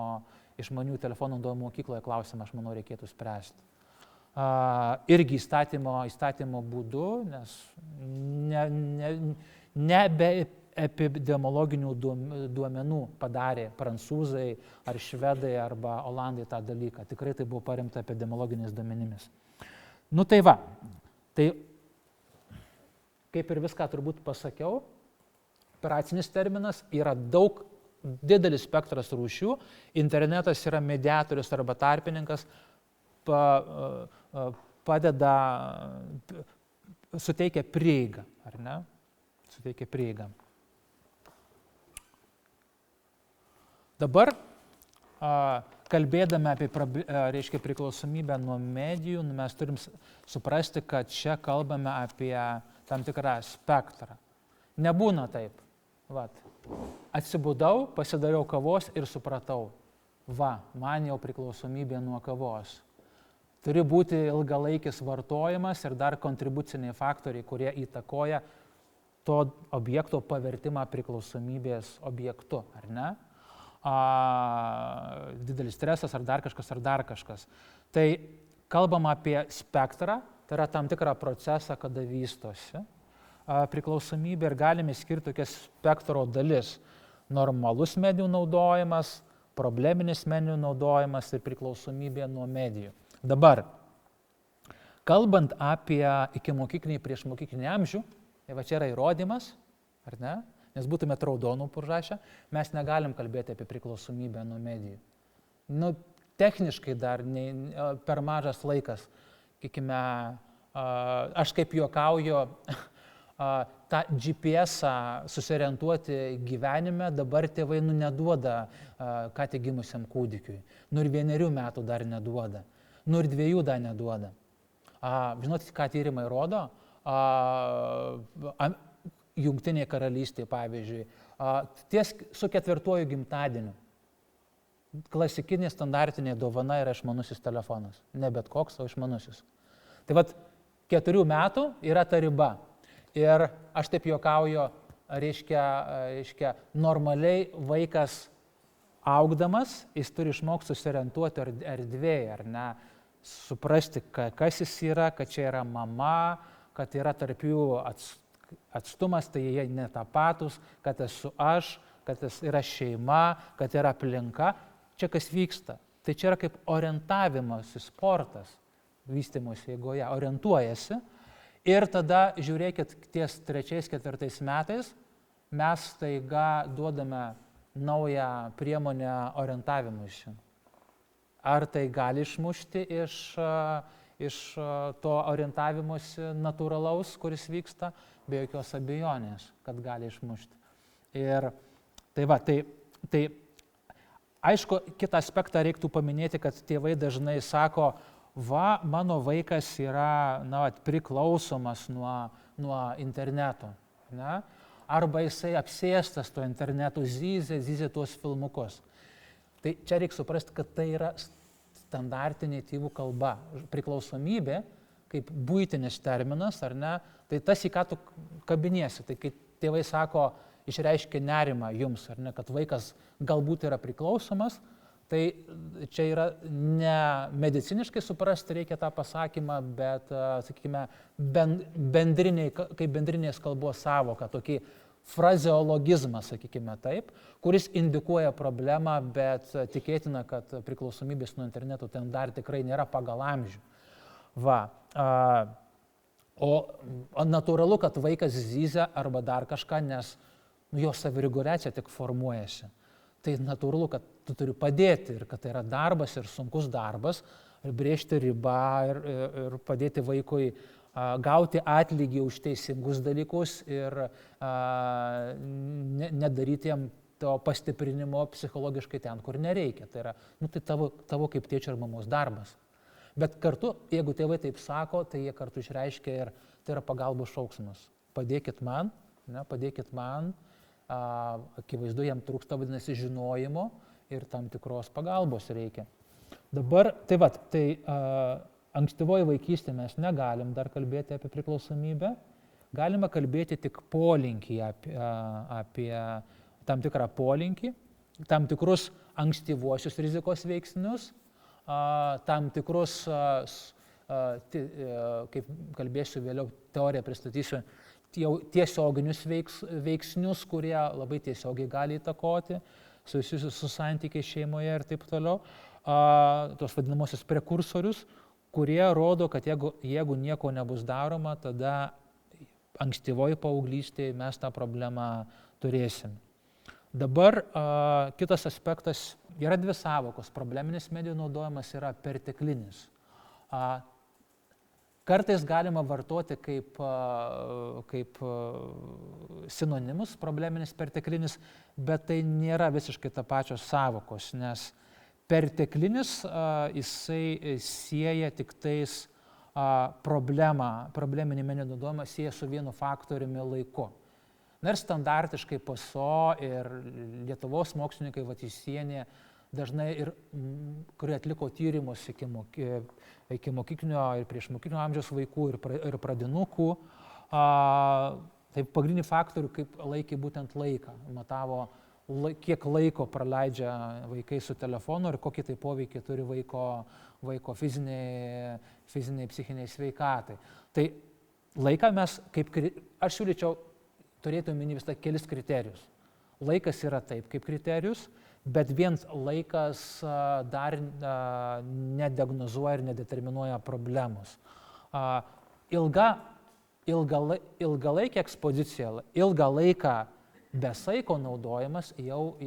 išmanių telefonų naudojimo mokykloje klausimą, aš manau, reikėtų spręsti. Irgi įstatymo būdu, nes ne be epidemiologinių duomenų padarė prancūzai ar švedai arba olandai tą dalyką. Tikrai tai buvo paremta epidemiologiniais duomenimis. Nu tai va, tai kaip ir viską turbūt pasakiau, operacinis terminas yra daug didelis spektras rūšių, internetas yra mediatorius arba tarpininkas, padeda, suteikia prieigą, ar ne? Suteikia prieigą. Dabar, kalbėdami apie priklausomybę nuo medijų, mes turim suprasti, kad čia kalbame apie tam tikrą spektrą. Nebūna taip. Vat. Atsibudau, pasidariau kavos ir supratau, man jau priklausomybė nuo kavos. Turi būti ilgalaikis vartojimas ir dar kontribuciniai faktoriai, kurie įtakoja to objekto pavertimą priklausomybės objektu, ar ne? Didelis stresas ar dar kažkas. Tai kalbam apie spektrą, tai yra tam tikrą procesą, kada vystosi priklausomybė ir galime skirti tokias spektro dalis. Normalus medijų naudojimas, probleminis medijų naudojimas ir priklausomybė nuo medijų. Dabar, kalbant apie ikimokyklinį priešmokyklinį amžių, tai va čia yra įrodymas, ar ne? Nes būtume raudonų užrašę, mes negalim kalbėti apie priklausomybę nuo medijų. Techniškai dar per mažas laikas, sakykime, aš kaip juokauju, tą GPS-ą susiorientuoti gyvenime dabar tėvai neduoda ką tik gimusiam kūdikiui. Ir 1 metų dar neduoda. Ir 2 dar neduoda. Žinot, ką tyrimai rodo? Jungtinėje karalystėje, pavyzdžiui, ties su 4 gimtadieniu. Klasikinė standartinė dovana yra išmanusis telefonas. Ne bet koks, o išmanusis. Tai vat 4 metų yra ta riba. Ir aš taip juokauju, reiškia, normaliai vaikas augdamas, jis turi išmokti susiorientuoti erdvėje, ar ne, suprasti, kas jis yra, kad čia yra mama, kad yra tarp jų atstumas, tai jie netapatus, kad esu aš, kad yra šeima, kad yra aplinka. Čia kas vyksta. Tai čia yra kaip orientavimas į sportas, vystymosi eigoje, orientuojasi. Ir tada, žiūrėkit, ties 3-4 metais mes taiga duodame naują priemonę orientavimuisi. Ar tai gali išmušti iš to orientavimuisi natūralaus, kuris vyksta? Be jokios abejonės, kad gali išmušti. Ir tai aišku, kitą aspektą reiktų paminėti, kad tėvai dažnai sako, mano vaikas yra priklausomas nuo interneto. Ne? Arba jisai apsėstas tuo internetu, zyzia tuos filmukus. Tai čia reikia suprasti, kad tai yra standartinė tėvų kalba. Priklausomybė, kaip buitinis terminas, ar ne, tai tas, į ką tu kabiniesi. Tai kai tėvai sako, išreiškia nerimą jums, ar ne, kad vaikas galbūt yra priklausomas, tai čia yra ne mediciniškai suprasti reikia tą pasakymą, bet, sakykime, kaip bendrinės kalbos savoka, tokį frazeologizmą, sakykime taip, kuris indikuoja problemą, bet tikėtina, kad priklausomybės nuo interneto ten dar tikrai nėra pagal amžių. O natūralu, kad vaikas zyzia arba dar kažką, nes jo savireguliacija tik formuojasi. Tai natūralu, kad tu turi padėti ir kad tai yra darbas ir sunkus darbas, ir brėžti ribą ir padėti vaikui gauti atlygį už teisingus dalykus ir nedaryti jam to pastiprinimo psichologiškai ten, kur nereikia. Tai yra tai tavo kaip tėčio ir mamos darbas. Bet kartu, jeigu tėvai taip sako, tai jie kartu išreiškia ir tai yra pagalbos šauksmas. Padėkit man, akivaizdu, jam trūksta, vadinasi, žinojimo ir tam tikros pagalbos reikia. Dabar, ankstyvoji vaikystė mes negalim dar kalbėti apie priklausomybę, galime kalbėti tik polinkį apie tam tikrą polinkį, tam tikrus ankstyvuosius rizikos veiksnius, tam tikrus, kaip kalbėsiu vėliau, teoriją pristatysiu, tiesioginius veiksnius, kurie labai tiesiogiai gali įtakoti, susijusius su santykiais šeimoje ir taip toliau, tos vadinamosius prekursorius, kurie rodo, kad jeigu nieko nebus daroma, tada ankstyvoji paauglystėje mes tą problemą turėsim. Dabar kitas aspektas, yra dvi sąvokos. Probleminis medijų naudojimas yra perteklinis. Kartais galima vartoti kaip sinonimus, probleminis, perteklinis, bet tai nėra visiškai ta pačios sąvokos, nes perteklinis jisai sieja tik tais probleminį medijų naudojimą sieja su vienu faktoriumi laiku. Na ir standartiškai PSO ir Lietuvos mokslininkai Vatysienė dažnai ir, kurie atliko tyrimus iki mokyklinio ir priešmokyklinio amžiaus vaikų ir pradinukų, tai pagrindinį faktorių, kaip laikė būtent laiką, matavo, kiek laiko praleidžia vaikai su telefonu ir kokį tai poveikį turi vaiko fiziniai, psichiniai sveikatai. Tai laiką mes, aš siūlyčiau, turėtų omeny vis kelis kriterijus. Laikas yra taip kaip kriterijus, bet vien laikas dar nediagnozuoja ir nedeterminuoja problemos. Ilgalaikė ekspozicija, ilgą laiką be saiko naudojimas jau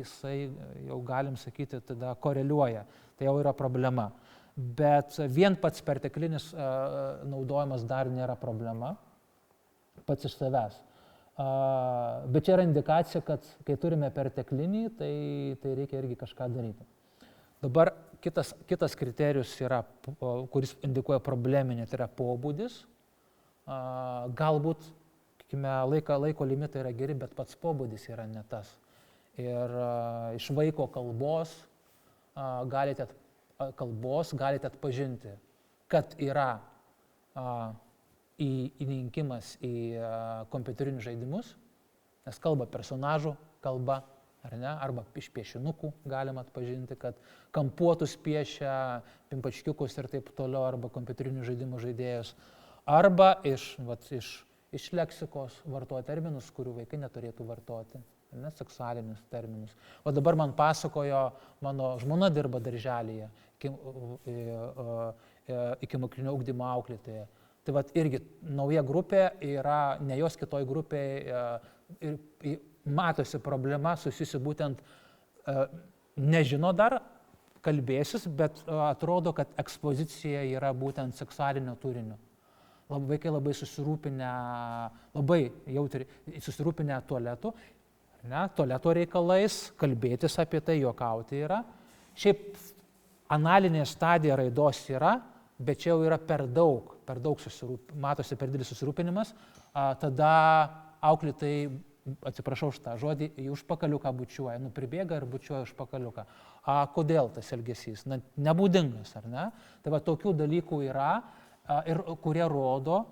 galim sakyti, tada koreliuoja, tai jau yra problema. Bet vien pats perteklinis naudojimas dar nėra problema, pats iš savęs. Bet čia yra indikacija, kad kai turime perteklinį, tai reikia irgi kažką daryti. Dabar kitas kriterijus yra, kuris indikuoja probleminį, tai yra pobūdis. Galbūt, laiko limitai yra geri, bet pats pobūdis yra ne tas. Ir iš vaiko kalbos galite atpažinti, kad yra įninkimas į kompiuterinius žaidimus, nes kalba personažų kalba, ar ne, arba iš piešinukų galima atpažinti, kad kampuotus piešia, pimpačkiukus ir taip toliau, arba kompiuterinių žaidimų žaidėjus, arba iš leksikos vartoja terminus, kurių vaikai neturėtų vartoti, ne, seksualinius terminus. O dabar man pasakojo, mano žmona dirba darželyje, ikimokyklinio ugdymo auklėtoja. Tai irgi nauja grupė yra, ne jos kitoj grupėje ir matosi problema susijusi būtent, nežino dar, kalbėsis, bet atrodo, kad ekspozicija yra būtent seksualinio turinio. Vaikai labai susirūpinę, labai jautriai susirūpinę tualeto reikalais, kalbėtis apie tai, juokauti yra. Šiaip analinė stadija raidos yra, bet čia jau yra per daug matosi per didelis susirūpinimas, tada auklėtojai, atsiprašau už tą žodį, į užpakaliuką bučiuoja, pribėga ir bučiuoja užpakaliuką. Kodėl tas elgesys? Nebūdingas, ar ne? Tai tokių dalykų yra, ir kurie rodo,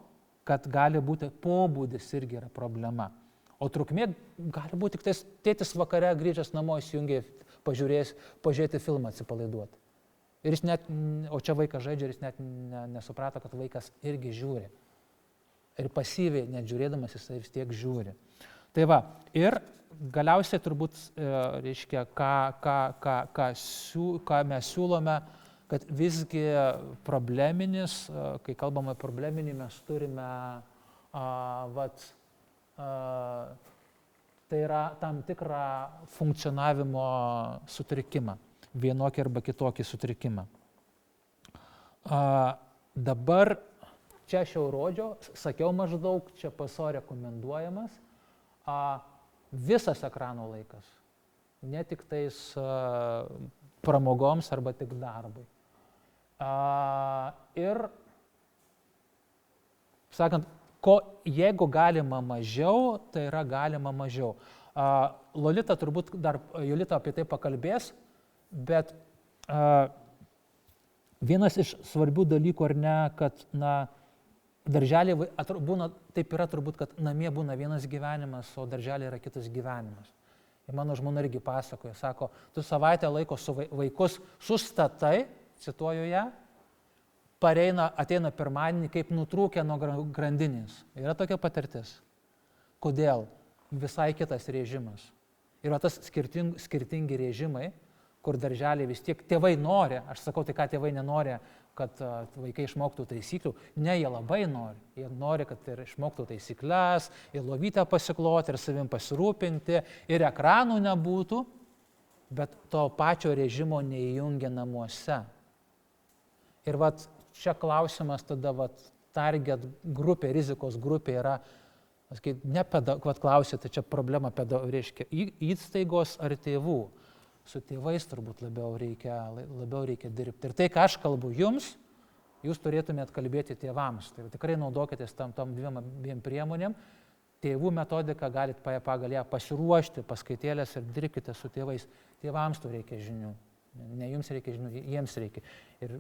kad gali būti pobūdis irgi yra problema. O trukmė gali būti tik tais tėtis vakare grįžęs namo įsijungė, pažiūrėti filmą, atsipalaiduoti. Ir jis net, o čia vaikas žaidžia ir jis net nesuprato, kad vaikas irgi žiūri. Ir pasyviai, net žiūrėdamas, jis vis tiek žiūri. Tai ir galiausiai turbūt, reiškia, ką mes siūlome, kad visgi probleminis, kai kalbame probleminį, mes turime, tai yra tam tikrą funkcionavimo sutrikimą. Vienokį arba kitokį sutrikimą. Dabar čia aš jau rodžiau, sakiau maždaug, čia PSO rekomenduojamas visas ekrano laikas, ne tik tais pramogoms arba tik darbui. Ir, sakant, jeigu galima mažiau, tai yra galima mažiau. Lolita turbūt dar, Jolita apie tai pakalbės, bet vienas iš svarbių dalykų, ar ne, kad darželė būna, taip yra turbūt, kad namie būna vienas gyvenimas, o darželė yra kitas gyvenimas. Ir mano žmona irgi pasakoja, sako, tu savaitę laiko su vaikus sustatai, cituoju ją, ateina pirmadienį kaip nutrūkę nuo grandinės. Yra tokia patirtis. Kodėl? Visai kitas režimas. Yra tas skirtingi režimai, kur darželiai vis tiek tėvai nori, aš sakau, tai ką tėvai nenori, kad vaikai išmoktų taisyklių. Ne, jie labai nori. Jie nori, kad ir išmoktų taisyklės, ir lovytę pasikloti, ir savim pasirūpinti, ir ekranų nebūtų, bet to pačio režimo neįjungia namuose. Ir vat čia klausimas tada, target grupė, rizikos grupė yra, klausėte, čia problema reiškia įstaigos ar tėvų. Su tėvais turbūt labiau reikia dirbti. Ir tai, ką aš kalbu jums, jūs turėtumėt kalbėti tėvams. Tai tikrai naudokitės tam dviem priemonėm. Tėvų metodiką galite pagal ją pasiruošti paskaitėlės ir dirbkite su tėvais. Tėvams to reikia žinių. Ne jums reikia žinių, jiems reikia. Ir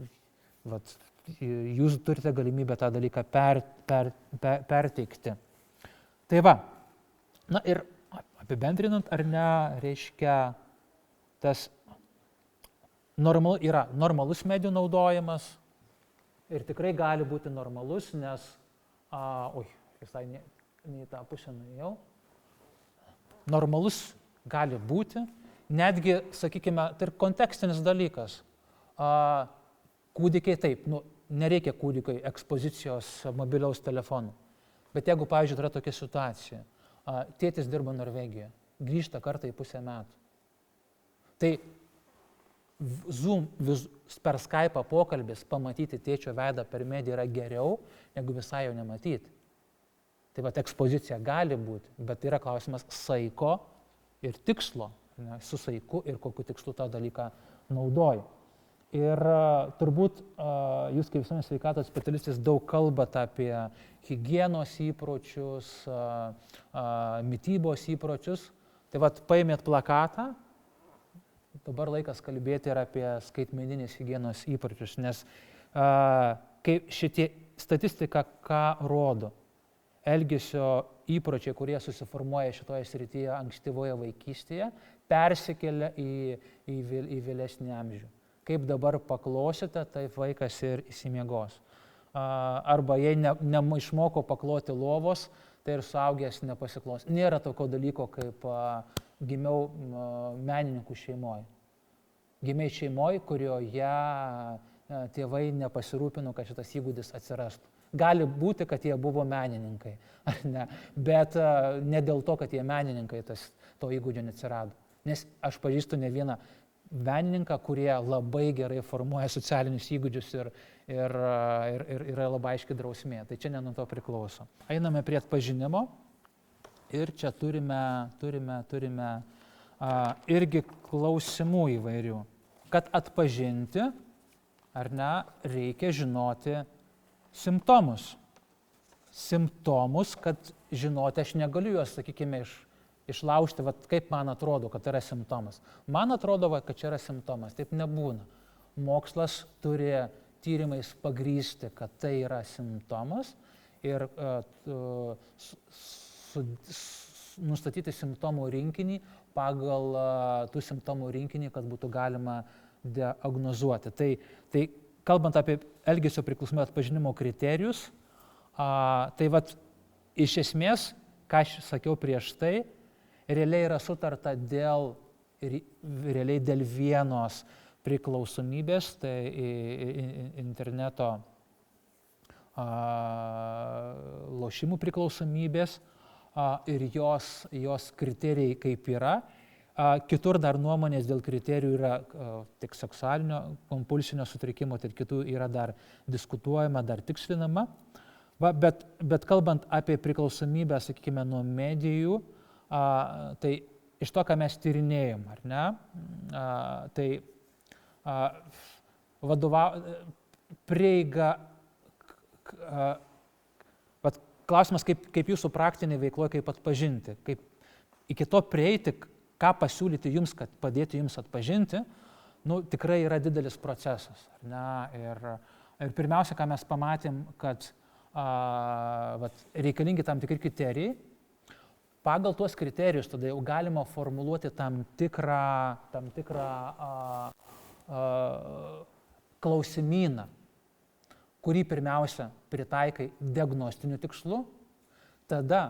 jūs turite galimybę tą dalyką perteikti. Tai va. Na ir apibendrinant, ar ne, reiškia, tas yra normalus medijų naudojimas ir tikrai gali būti normalus, nes, visai ne į tą pusę nuėjau, normalus gali būti, netgi, sakykime, tai ir kontekstinis dalykas. Kūdikiai taip, nereikia kūdikiai ekspozicijos mobiliaus telefonų, bet jeigu, pavyzdžiui, yra tokia situacija, tėtis dirba Norvegijoje, grįžta kartą į pusę metų, tai Zoom per Skype'ą pokalbis pamatyti tėčio veidą per mediją yra geriau, negu visai jo nematyti. Tai ekspozicija gali būti, bet yra klausimas saiko ir tikslo, ne, su saiku ir kokiu tikslu tą dalyką naudoji. Ir turbūt jūs kaip visuomenės sveikatos specialistas daug kalbate apie higienos įpročius, mitybos įpročius. Tai paėmėt plakatą, dabar laikas kalbėti ir apie skaitmeninės higienos įpročius, nes šitie statistika ką rodo? Elgesio įpročiai, kurie susiformuoja šitoje srityje ankstyvoje vaikystėje, persikelia į vėlesnį amžių. Kaip dabar paklosite, taip vaikas ir įsimiegos. Arba jei neišmoko pakloti lovos, tai ir suaugęs nepasiklos. Nėra tokio dalyko, kaip gimiau menininkų šeimoje. Gimiai šeimoje, kurioje tėvai nepasirūpino, kad šitas įgūdis atsirastų. Gali būti, kad jie buvo menininkai, ar ne? Bet ne dėl to, kad jie menininkai to įgūdžio neatsirado. Nes aš pažįstu ne vieną menininką, kurie labai gerai formuoja socialinius įgūdžius ir yra labai aiški drausmė. Tai čia ne nuo to priklauso. Einame prie atpažinimo ir čia turime irgi klausimų įvairių. Kad atpažinti, ar ne, reikia žinoti simptomus. Simptomus, kad žinoti, aš negaliu juos, sakykime, išlaužti, kaip man atrodo, kad yra simptomas. Man atrodo, kad čia yra simptomas. Taip nebūna. Mokslas turi tyrimais pagrįsti, kad tai yra simptomas ir nustatyti simptomų rinkinį pagal tų simptomų rinkinį, kad būtų galima diagnozuoti. Tai kalbant apie elgesio priklausomybės atpažinimo kriterijus, tai iš esmės, ką aš sakiau prieš tai, realiai yra sutarta dėl vienos priklausomybės, tai interneto lošimų priklausomybės ir jos kriterijai kaip yra. Kitur dar nuomonės dėl kriterijų yra tik seksualinio kompulsinio sutrikimo, tai kitų yra dar diskutuojama, dar tikslinama. Bet kalbant apie priklausomybę, sakykime, nuo medijų, tai iš to, ką mes tyrinėjom, ar ne, tai prieiga, klausimas, kaip jūsų praktinė veikloje, kaip atpažinti, kaip iki to prieiti, ką pasiūlyti jums, kad padėti jums atpažinti, tikrai yra didelis procesas. Ar ne? Ir pirmiausia, ką mes pamatėm, kad reikalingi tam tikri kriterijai. Pagal tuos kriterijus tada jau galima formuluoti tam tikrą klausimyną, kurį pirmiausia pritaikai diagnostiniu tikslu, tada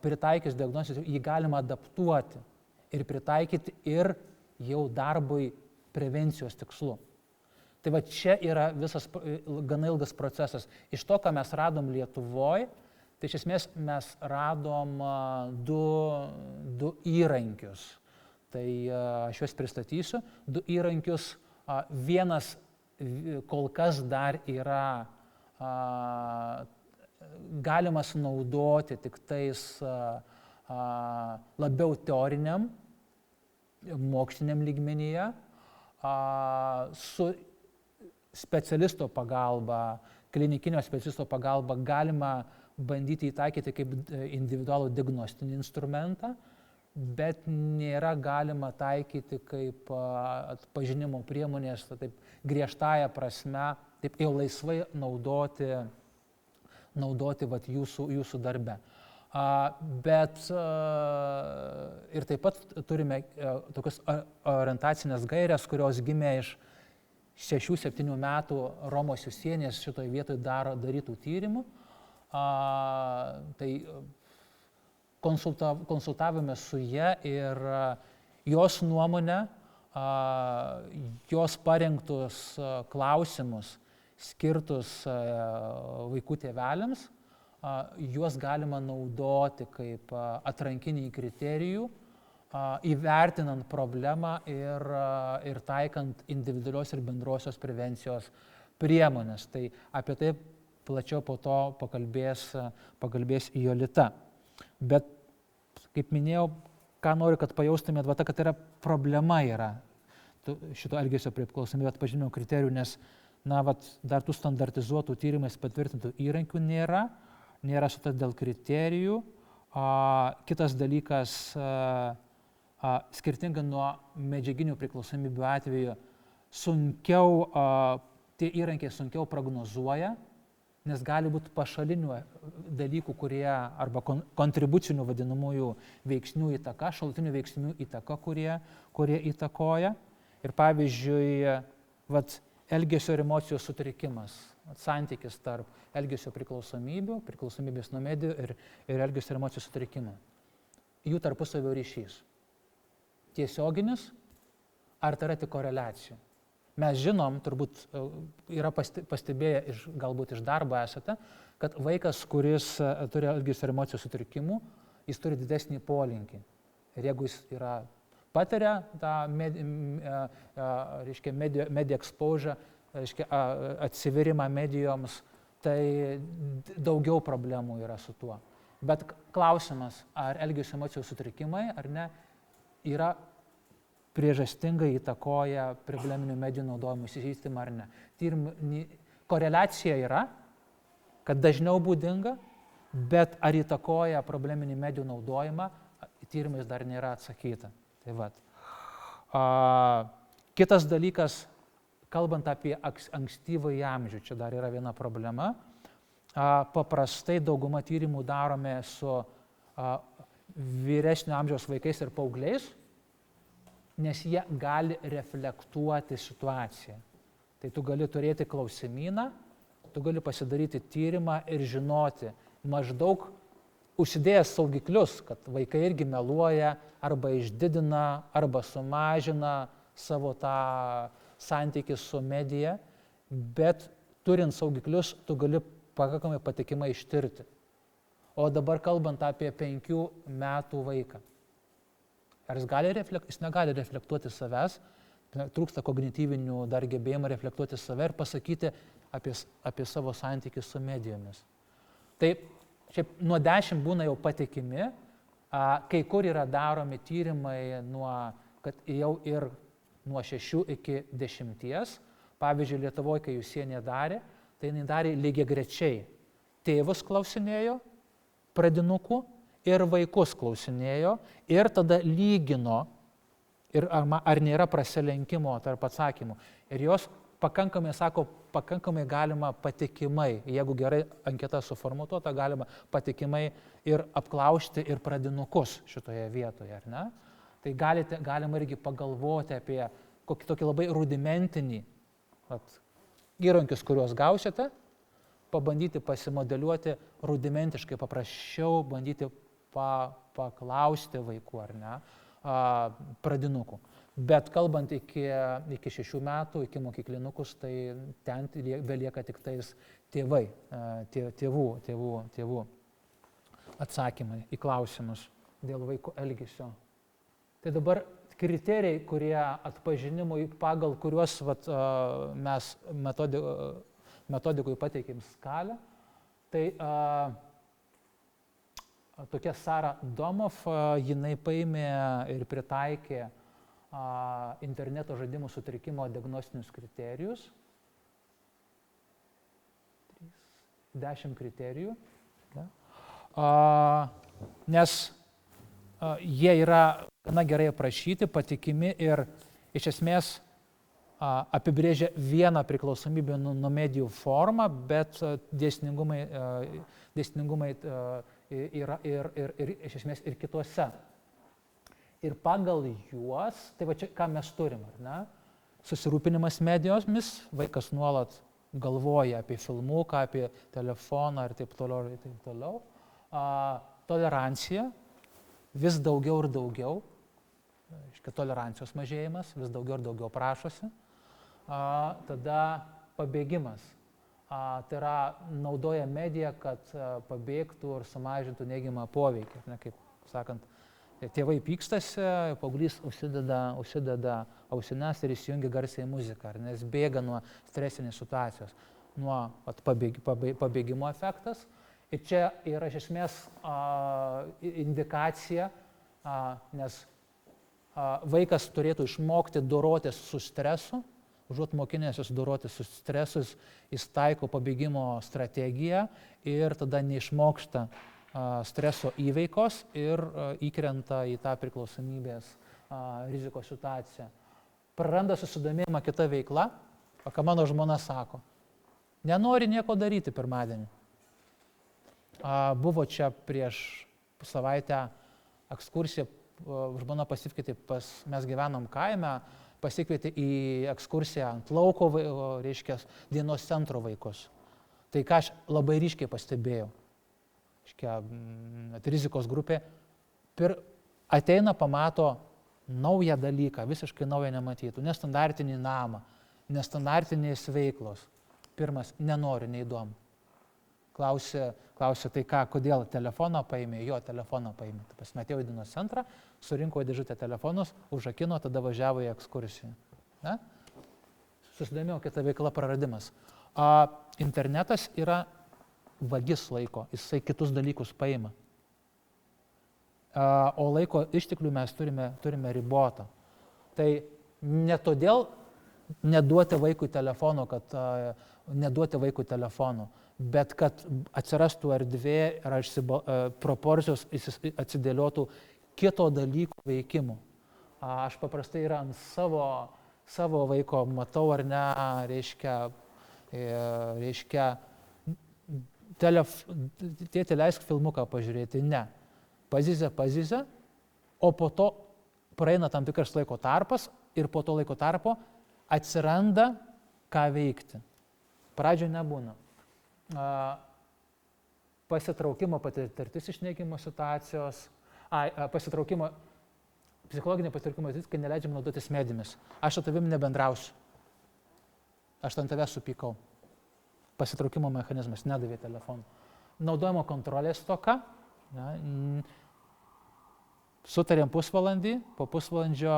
pritaikys diagnostiniu jį galima adaptuoti ir pritaikyti ir jau darbui prevencijos tikslu. Tai va čia yra visas gana ilgas procesas. Iš to, ką mes radom Lietuvoje, tai iš esmės mes radom du įrankius. Tai aš juos pristatysiu. Du įrankius. Vienas kol kas dar yra galimas naudoti tik tais labiau teoriniam, moksliniam lygmenyje, su specialisto pagalba, klinikinio specialisto pagalba galima bandyti įtaikyti kaip individualų diagnostinį instrumentą, bet nėra galima taikyti kaip atpažinimo priemonės, taip griežtąja prasme, taip jau laisvai naudoti vat, jūsų darbe. Bet ir taip pat turime tokias orientacinės gairias, kurios gimė iš 6-7 metų Romos Jusienės šitoje vietoje darytų tyrimų. Tai konsultavome su ja ir jos nuomonę, jos parengtus klausimus skirtus vaikų tėveliams, juos galima naudoti kaip atrankinį kriterijų, įvertinant problemą ir taikant individualios ir bendrosios prevencijos priemonės. Tai apie tai plačiau po to pakalbės Jolita. Bet, kaip minėjau, ką noriu, kad pajaustumėt, kad yra problema šito elgesio priklausomybė atpažinimo kriterijų, nes dar tų standartizuotų tyrimais patvirtintų įrankių nėra sutarta dėl kriterijų. Kitas dalykas, skirtingai nuo medžiaginių priklausomybių atveju, tie įrankiai sunkiau prognozuoja, nes gali būti pašalinių dalykų, arba kontribucinių vadinamųjų veiksnių įtaka, šalutinių veiksnių įtaka, kurie įtakoja. Ir pavyzdžiui, elgesio ir emocijų sutrikimas, santykis tarp elgesio priklausomybės nuo medijų ir elgesio ir emocijų sutrikimo. Jų tarpusavio ryšys. Tiesioginis, ar tai yra tik koreliacija? Mes žinom, turbūt yra pastebėję, galbūt iš darbo esate, kad vaikas, kuris turi elgesio ir emocijų sutrikimų, jis turi didesnį polinkį. Ir jeigu jis patiria tą media exposure, atsiverimą medijoms, tai daugiau problemų yra su tuo. Bet klausimas, ar elgesio emocijų sutrikimai ar ne, yra priežastingai įtakoja probleminių medijų naudojimų išsivystymą ar ne. Koreliacija yra, kad dažniau būdinga, bet ar įtakoja probleminį medijų naudojimą, tyrimais dar nėra atsakyta. Tai kitas dalykas, kalbant apie ankstyvąjį amžių, čia dar yra viena problema. Paprastai dauguma tyrimų darome su vyresnio amžiaus vaikais ir paaugliais, nes jie gali reflektuoti situaciją. Tai tu gali turėti klausimyną, tu gali pasidaryti tyrimą ir žinoti maždaug užsidėjęs saugiklius, kad vaikai irgi meluoja, arba išdidina, arba sumažina savo tą santykį su medija, bet turint saugiklius, tu gali pakankamai patikimai ištirti. O dabar kalbant apie 5 metų vaiką. Ar jis negali reflektuoti savęs, trūksta kognityvinių dar gebėjimų reflektuoti save ir pasakyti apie savo santykį su medijomis. Tai šiaip nuo 10 būna jau patikimi, kai kur yra daromi tyrimai kad jau ir nuo 6 iki 10. Pavyzdžiui, Lietuvoje, kai Jusienė darė, tai jinai darė lygiagrečiai. Tėvus klausinėjo, pradinukų, ir vaikus klausinėjo ir tada lygino, ar nėra prasilenkimo tarp atsakymų. Ir jos pakankamai galima patikimai, jeigu gerai anketa suformuotuota, galima patikimai ir apklausti ir pradinukus šitoje vietoje, ar ne? Tai galima irgi pagalvoti apie kokį tokį labai rudimentinį įrankius, kuriuos gausite, pabandyti pasimodeliuoti rudimentiškai, paprasčiau bandyti paklausti vaikų, ar ne, pradinukų. Bet kalbant iki 6 metų, iki mokyklinukus, tai ten belieka tik tais tėvai, tėvų atsakymai į klausimus dėl vaiko elgesio. Tai dabar kriterijai, kurie atpažinimui, pagal kuriuos mes metodikui pateikėm skalę, tai tokia Sara Domov, jinai paėmė ir pritaikė interneto žaidimų sutrikimo diagnostinius kriterijus. 10 kriterijų. Nes jie yra gana gerai aprašyti, patikimi ir iš esmės apibrėžia vieną priklausomybę nuo medijų formą, bet dėsningumai yra ir iš esmės ir kituose. Ir pagal juos, tai va čia ką mes turim, ar ne? Susirūpinimas medijomis, vaikas nuolat galvoja apie filmuką, apie telefoną ir taip toliau, ir taip toliau. Tolerancija, vis daugiau ir daugiau, tolerancijos mažėjimas, vis daugiau ir daugiau prašosi. Tada pabėgimas. Tai yra naudoja mediją, kad pabėgtų ir sumažintų neigiamą poveikį. Ne, kaip sakant, tėvai pykstasi, paauglys užsideda ausines ir įsijungia garsiai muziką, nes bėga nuo stresinės situacijos, nuo pabėgimo efektas. Ir čia yra iš esmės indikacija, nes vaikas turėtų išmokti dorotis su stresu, užuot mokinęsis dorotis su stresu, jis taiko pabėgimo strategiją ir tada neišmoksta streso įveikos ir įkrenta į tą priklausomybės rizikos situaciją. Praranda susidomėjimą kita veikla, ką mano žmona sako, nenori nieko daryti pirmadienį. Buvo čia prieš savaitę ekskursija, žmona pasikvietė, mes gyvenom kaime, pasikvietė į ekskursiją ant lauko, reiškia, dienos centro vaikus. Tai ką aš labai ryškiai pastebėjau. Rizikos grupė ateina, pamato naują dalyką, visiškai naują nematytų, nestandartinį namą, nestandartinės veiklos. Pirmas, nenori, neįdomu. Klausė, tai ką, kodėl telefoną paėmė, jo telefoną paėmė. Pasimetėjau į dienos centrą, surinko į dėžutę telefonus, užrakino, tada važiavo į ekskursiją. Ne? Susidomėjau, kita veikla praradimas. Internetas yra vagis laiko, jisai kitus dalykus paima. O laiko išteklių mes turime ribotą. Tai ne todėl neduoti vaikui telefono, bet kad atsirastų erdvė ir proporcijos atsidėliotų kito dalyko veikimų. Aš paprastai yra ant savo vaiko matau ar ne, reiškia tėti leisk filmuką pažiūrėti, ne. Pazyzia, o po to praeina tam tikras laiko tarpas ir po to laiko tarpo atsiranda ką veikti. Pradžio nebūna. Pasitraukimo patirtis iš neigiamos situacijos, psichologinė pasitraukimo patirtis, kai neleidžiam naudotis medijomis. Aš su tavim nebendrausiu. Aš ant tavęs supykau. Pasitraukimo mechanizmas, nedavė telefoną. Naudojimo kontrolės stoka. Sutarėm pusvalandį, po pusvalandžio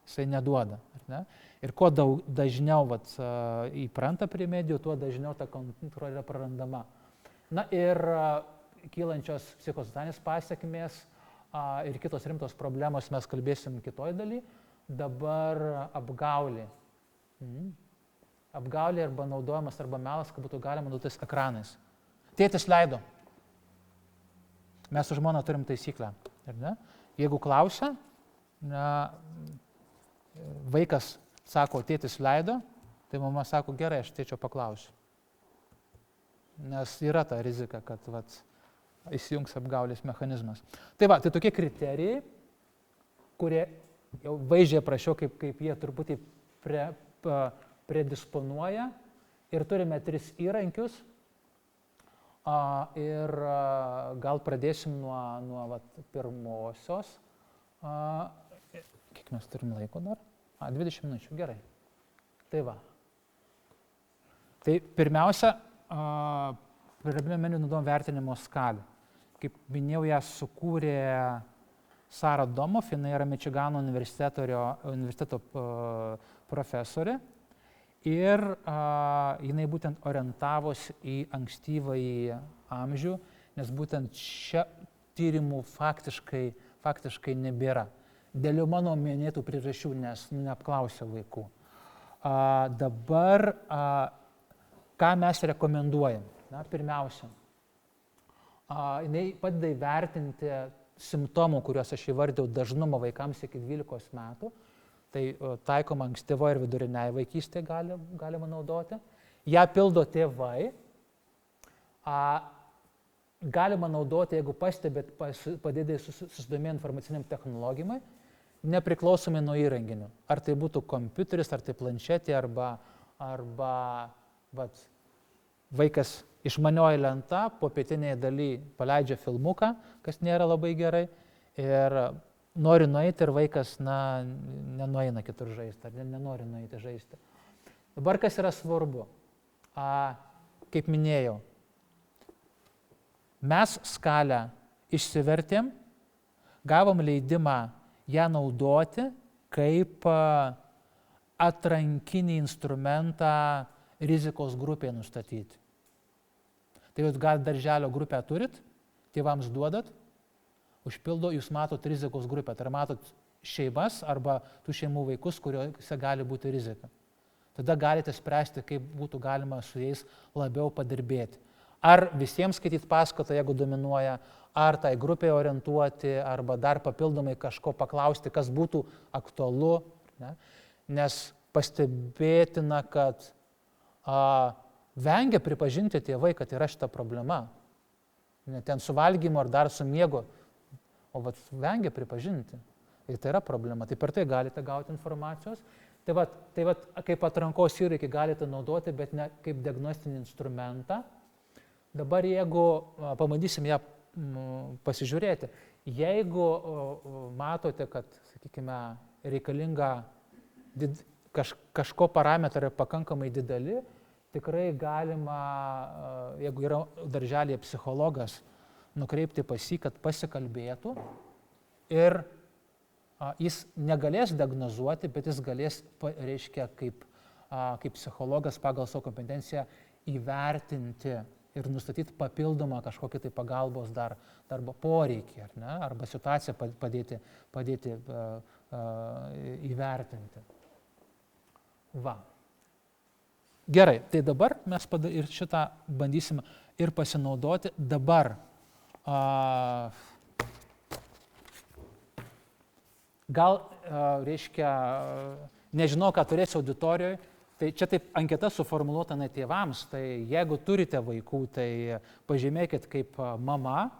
jisai neduoda. Ne? Ir kuo dažniau įpranta prie medijų, tuo dažniau ta kontrolė prarandama. Na ir kylančios psichosocialinės pasekmės ir kitos rimtos problemos mes kalbėsim kitoj daly. Dabar apgaulė. Apgaulė arba naudojimas arba melas, kad būtų galima naudotis ekranais. Tėtis leido. Mes su žmona turim taisyklę. Jeigu klausia, vaikas sako, tėtis leido, tai mama sako, gerai, aš tėčio paklausiu. Nes yra ta rizika, kad įsijungs apgaulės mechanizmas. Tai tai tokie kriterijai, kurie jau vaizdžiai aprašiau, kaip jie truputį predisponuoja ir turime 3 įrankius ir gal pradėsim nuo pirmosios. Kiek mes turim laiko dar? 20 minučių, gerai. Tai va. Tai pirmiausia, probleminių naudojimo vertinimo skalė. Kaip minėjau, ją sukūrė Sara Domov, jinai yra Mičigano universiteto profesorė ir jinai būtent orientavosi į ankstyvąjį amžių, nes būtent čia tyrimų faktiškai nebėra. Dėl mano minėtų priežasčių, nes neapklausiau vaikų. Dabar, ką mes rekomenduojam? Na, pirmiausia, jinai padeda įvertinti simptomų, kuriuos aš įvardėjau, dažnumą vaikams iki 12 metų. Tai taikoma ankstyvoje ir viduriniai vaikystėje galima naudoti. Ja pildo tėvai. Galima naudoti, jeigu pastebėt padidėjus susidomėjimą informaciniam technologijai, nepriklausomai nuo įrenginių. Ar tai būtų kompiuteris, ar tai planšetė, arba vaikas išmanioji lenta, po pietinėje daly paleidžia filmuką, kas nėra labai gerai, ir nori nueiti ir vaikas nenueina kitur žaisti, ar nenori nueiti žaisti. Dabar kas yra svarbu? Kaip minėjau, mes skalę išsivertėm, gavom leidimą ją naudoti kaip atrankinį instrumentą rizikos grupėje nustatyti. Tai jūs gal darželio grupę turit, tėvams duodat, užpildo, jūs matot rizikos grupę, tai matot šeimas arba tų šeimų vaikus, kuriuose gali būti rizika. Tada galite spręsti, kaip būtų galima su jais labiau padirbėti. Ar visiems skaityti paskaitą, jeigu dominuoja, ar tai grupėje orientuoti, arba dar papildomai kažko paklausti, kas būtų aktualu. Ne? Nes pastebėtina, kad vengia pripažinti tėvai, kad yra šita problema. Ne ten su valgymu ar dar su miegu, o vengia pripažinti. Ir tai yra problema. Tai per tai galite gauti informacijos. Tai kaip atrankos įrankį galite naudoti, bet ne kaip diagnostinį instrumentą. Dabar jeigu pabandysim ją pasižiūrėti, jeigu matote, kad, sakykime, reikalinga kažko parametrai pakankamai dideli, tikrai galima, jeigu yra darželėje psichologas, nukreipti pas jį, kad pasikalbėtų ir jis negalės diagnozuoti, bet jis galės, reiškia, kaip psichologas pagal savo kompetenciją įvertinti ir nustatyti papildomą kažkokį tai pagalbos darbo poreikį, arba situaciją padėti įvertinti. Va. Gerai, tai dabar mes ir šitą bandysime ir pasinaudoti. Dabar gal, reiškia, nežinau, ką turėsiu auditorijoje, tai čia taip anketa suformuluota ne tėvams, tai jeigu turite vaikų, tai pažymėkit kaip mama,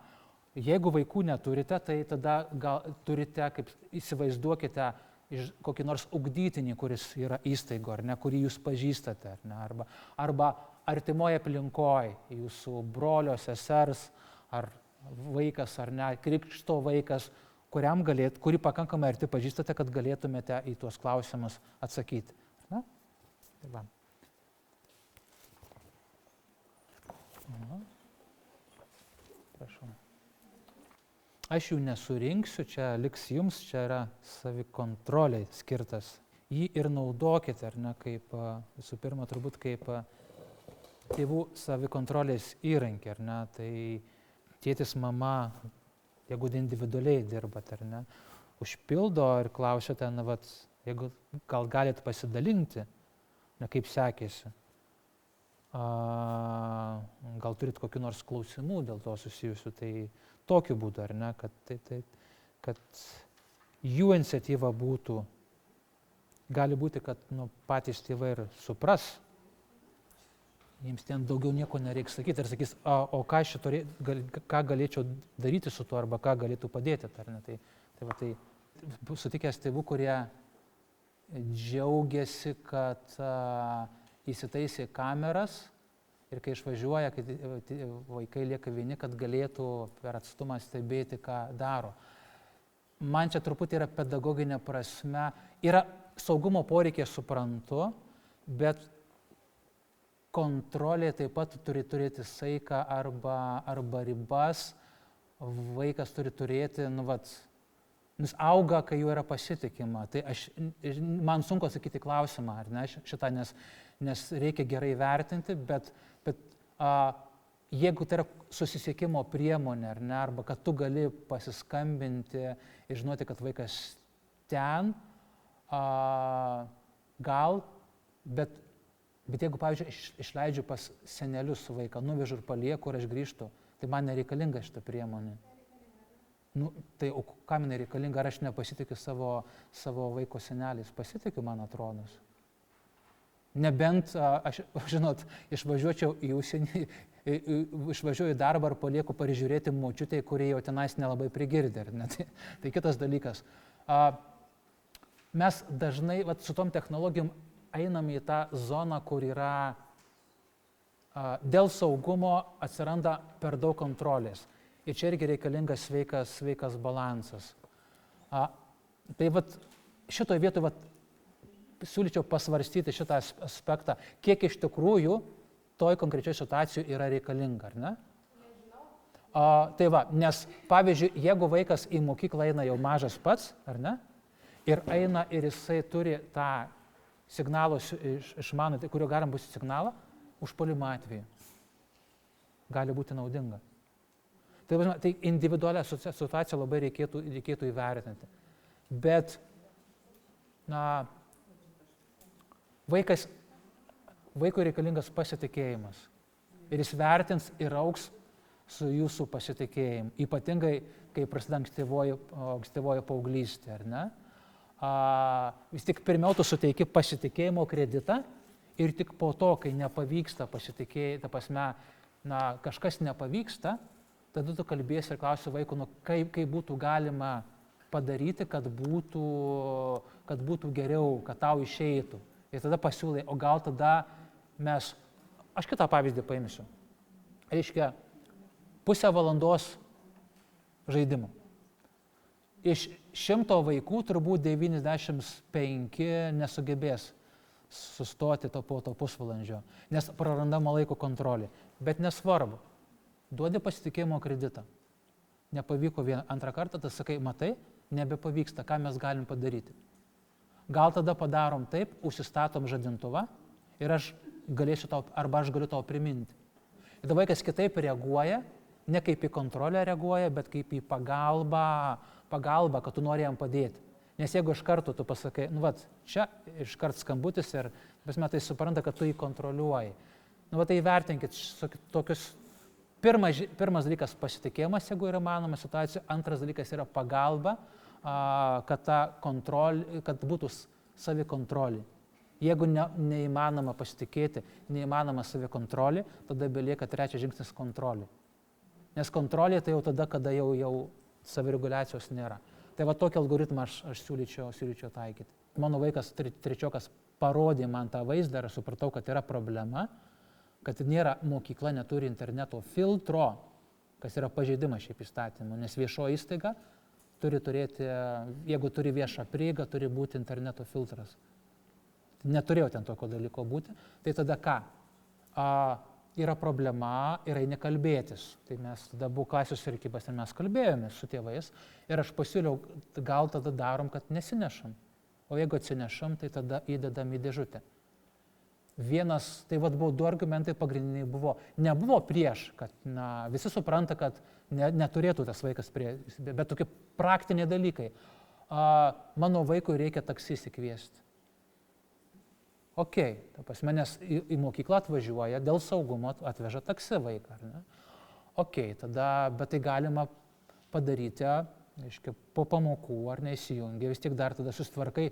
jeigu vaikų neturite, tai tada gal turite, kaip įsivaizduokite, kokį nors ugdytinį, kuris yra įstaigo, ar ne, kurį jūs pažįstate, ar ne, arba artimoje aplinkoje, jūsų brolio, sesers, ar vaikas, ar ne, krikšto vaikas, kurį pakankamai arti pažįstate, kad galėtumėte į tuos klausimus atsakyti. Ne? Tai va. Prašau. Aš jų nesurinksiu, čia liks jums, čia yra savikontroliai skirtas. Jį ir naudokite, ar ne, kaip, visų pirma, turbūt kaip tėvų savikontrolės įrankį, ar ne, tai tėtis, mama, jeigu individualiai dirbat, ar ne, užpildo ir klausiate, jeigu gal galite pasidalinti, kaip sekėsi. Gal turit kokių nors klausimų dėl to susijusių, tai tokiu būdu, ar ne, kad jų iniciatyva būtų, gali būti, kad patys tėvai ir supras, jiems ten daugiau nieko nereiks sakyti ir sakys, o ką galėčiau daryti su tuo, arba ką galėtų padėti, ar ne, tai sutikęs tėvų, kurie džiaugiasi, kad įsitaisė kameras ir kai išvažiuoja, kai vaikai lieka vieni, kad galėtų per atstumą stebėti, ką daro. man čia truputį yra pedagoginė prasme, yra saugumo poreikiai suprantu, bet kontrolė taip pat turi turėti saiką arba ribas, vaikas turi turėti, jis auga, kai jau yra pasitikima. Tai man sunku atsakyti klausimą, ar ne, šitą, nes reikia gerai vertinti, bet jeigu tai yra susisiekimo priemonė, ar ne, arba kad tu gali pasiskambinti ir žinoti, kad vaikas ten, gal, bet jeigu, pavyzdžiui, išleidžiu pas senelius su vaiką, nuvežu ir palieku ir aš grįžtu, tai man nereikalinga šita priemonė. Tai o kam jinai reikalinga, ar aš nepasitikiu savo vaiko seneliais? Pasitikiu, man atrodo. Nebent, aš, žinot, išvažiuočiau į užsienį, išvažiuoju į darbą ar palieku prižiūrėti močiutei, kurie jau tenais nelabai prigirdė. Tai kitas dalykas. Mes dažnai su tom technologijom einame į tą zoną, kur yra dėl saugumo atsiranda per daug kontrolės. Ir čia irgi reikalingas sveikas balansas. Tai šitoje vietoje siūlyčiau pasvarstyti šitą aspektą, kiek iš tikrųjų toj konkrečioje situacijoje yra reikalinga, ar ne? Tai nes pavyzdžiui, jeigu vaikas į mokyklą eina jau mažas pats, ar ne? Ir eina ir jisai turi tą signalą išmanų, kurio galim būti signalą, užpuolimo atveju. Gali būti naudinga. Tai individualią situaciją labai reikėtų įvertinti. Bet, vaikui reikalingas pasitikėjimas. Ir jis vertins ir augs su jūsų pasitikėjimu. Ypatingai, kai prasideda ankstyvoji paauglystė, ar ne? Vis tik pirmiau tu suteiki pasitikėjimo kreditą ir tik po to, kai nepavyksta pasitikėti, ta prasme, kažkas nepavyksta, tada tu kalbėsi ir klausi vaikų, kaip būtų galima padaryti, kad būtų geriau, kad tau išeitų. Ir tada pasiūlai, o gal tada aš kitą pavyzdį paimsiu. Reiškia, pusę valandos žaidimų. Iš 100 vaikų turbūt 95 nesugebės sustoti po to pusvalandžio, nes prarandama laiko kontrolė. Bet nesvarbu, duodi pasitikėjimo kreditą. Nepavyko antrą kartą, tai sakai, matai, nebepavyksta, ką mes galim padaryti. Gal tada padarom taip, užsistatom žadintuvą ir aš galiu tau priminti. Ir tada vaikas kitaip reaguoja, ne kaip į kontrolę reaguoja, bet kaip į pagalbą, kad tu nori jam padėti. Nes jeigu iš karto tu pasakai, čia iškart skambutis ir tai supranta, kad tu jį kontroliuoji. Tai vertinkit tokius. Pirmas dalykas pasitikėjimas, jeigu yra manoma situacija. Antras dalykas yra pagalba, kad būtų savikontrolė. Jeigu neįmanoma pasitikėti, neįmanoma savikontrolė, tada belieka trečias žingsnis kontrolė. Nes kontrolė tai jau tada, kada jau savireguliacijos nėra. Tai tokį algoritmą aš siūlyčiau taikyti. Mano vaikas trečiokas parodė man tą vaizdą ir aš supratau, kad yra problema, kad mokykla neturi interneto filtro, kas yra pažeidimas šiaip įstatymų, nes viešoji įstaiga turi turėti, jeigu turi viešą prieigą, turi būti interneto filtras. Neturėjo ten tokio dalyko būti. Tai tada ką? Yra problema ir eini kalbėtis. Tai mes tada buvo klasės susirinkimas ir mes kalbėjomės su tėvais ir aš pasiūliau, gal tada darom, kad nesinešam. O jeigu atsinešam, tai tada įdedam į dėžutę. Tai buvo 2 argumentai pagrindiniai buvo. Nebuvo prieš, kad visi supranta, kad neturėtų tas vaikas bet tokie praktiniai dalykai. Mano vaikui reikia taksi įsikviesti. Ta prasme, nes į mokyklą atvažiuoja, dėl saugumo atveža taksi vaiką. Tada, bet tai galima padaryti, reiškia, po pamokų ar neįsijungia, vis tiek dar tada susitvarkai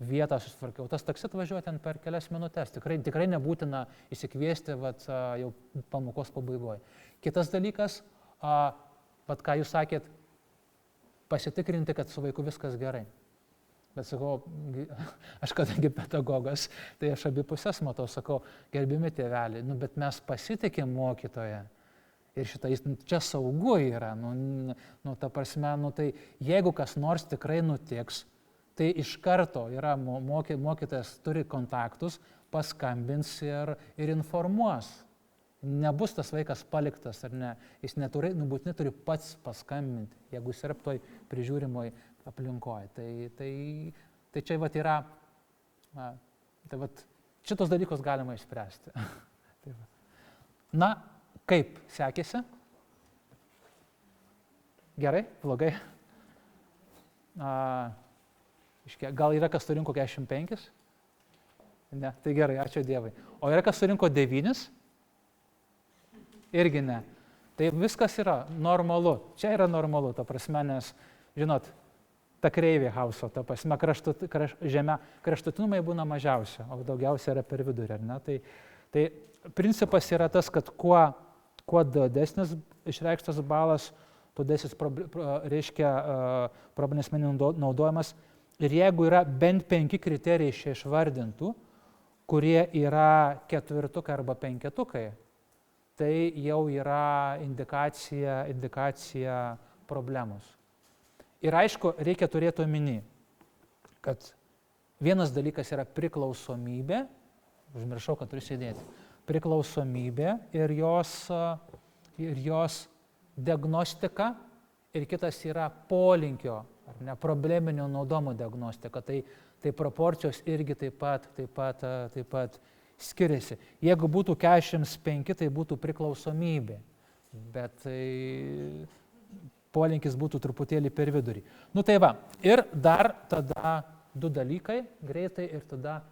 vietą, susitvarkiau. Tas taksi atvažiuoja ten per kelias minutės. Tikrai nebūtina įsikviesti jau pamokos pabaigoje. Kitas dalykas, ką jūs sakėt, pasitikrinti, kad su vaiku viskas gerai. Bet sakau, aš kadangi pedagogas, tai aš abi pusės matau, sakau, gerbimi tėveliai, bet mes pasitikim mokytoją Ir čia saugu yra, ta prasme, tai jeigu kas nors tikrai nutiks, tai iš karto yra mokytojas turi kontaktus, paskambins ir informuos. Nebus tas vaikas paliktas ar ne, jis būtinai turi pats paskambinti, jeigu jis yra toj prižiūrimoj aplinkoje. Tai čia vat yra, tai vat šitos dalykus galima išspręsti. Na, kaip sekėsi? Gerai, blogai? Gal yra kas surinko 45? Ne, tai gerai, ačiū Dievui. O yra kas surinko 9? Irgi ne. Tai viskas yra normalu. Čia yra normalu, ta prasme, nes, žinot, ta kreivė hauso, ta prasme, kraštutinumai būna mažiausia, o daugiausia yra per vidurį, ar ne? Tai principas yra tas, kad kuo didesnis išreikštas balas, tuo didesnis reiškia probleminės asmeninių naudojimas. Ir jeigu yra bent 5 kriterijai čia išvardintų, kurie yra 4 arba 5, tai jau yra indikacija problemos. Ir aišku, reikia turėti omeny, kad vienas dalykas yra priklausomybė, užmiršau, kad turiu sėdėti, priklausomybė ir jos diagnostika, ir kitas yra polinkio, ar ne, probleminio naudojimo diagnostika. Tai proporcijos irgi taip pat skiriasi. Jeigu būtų 45, tai būtų priklausomybė, bet polinkis būtų truputėlį per vidurį. Tai va, ir dar tada 2 dalykai greitai, ir tada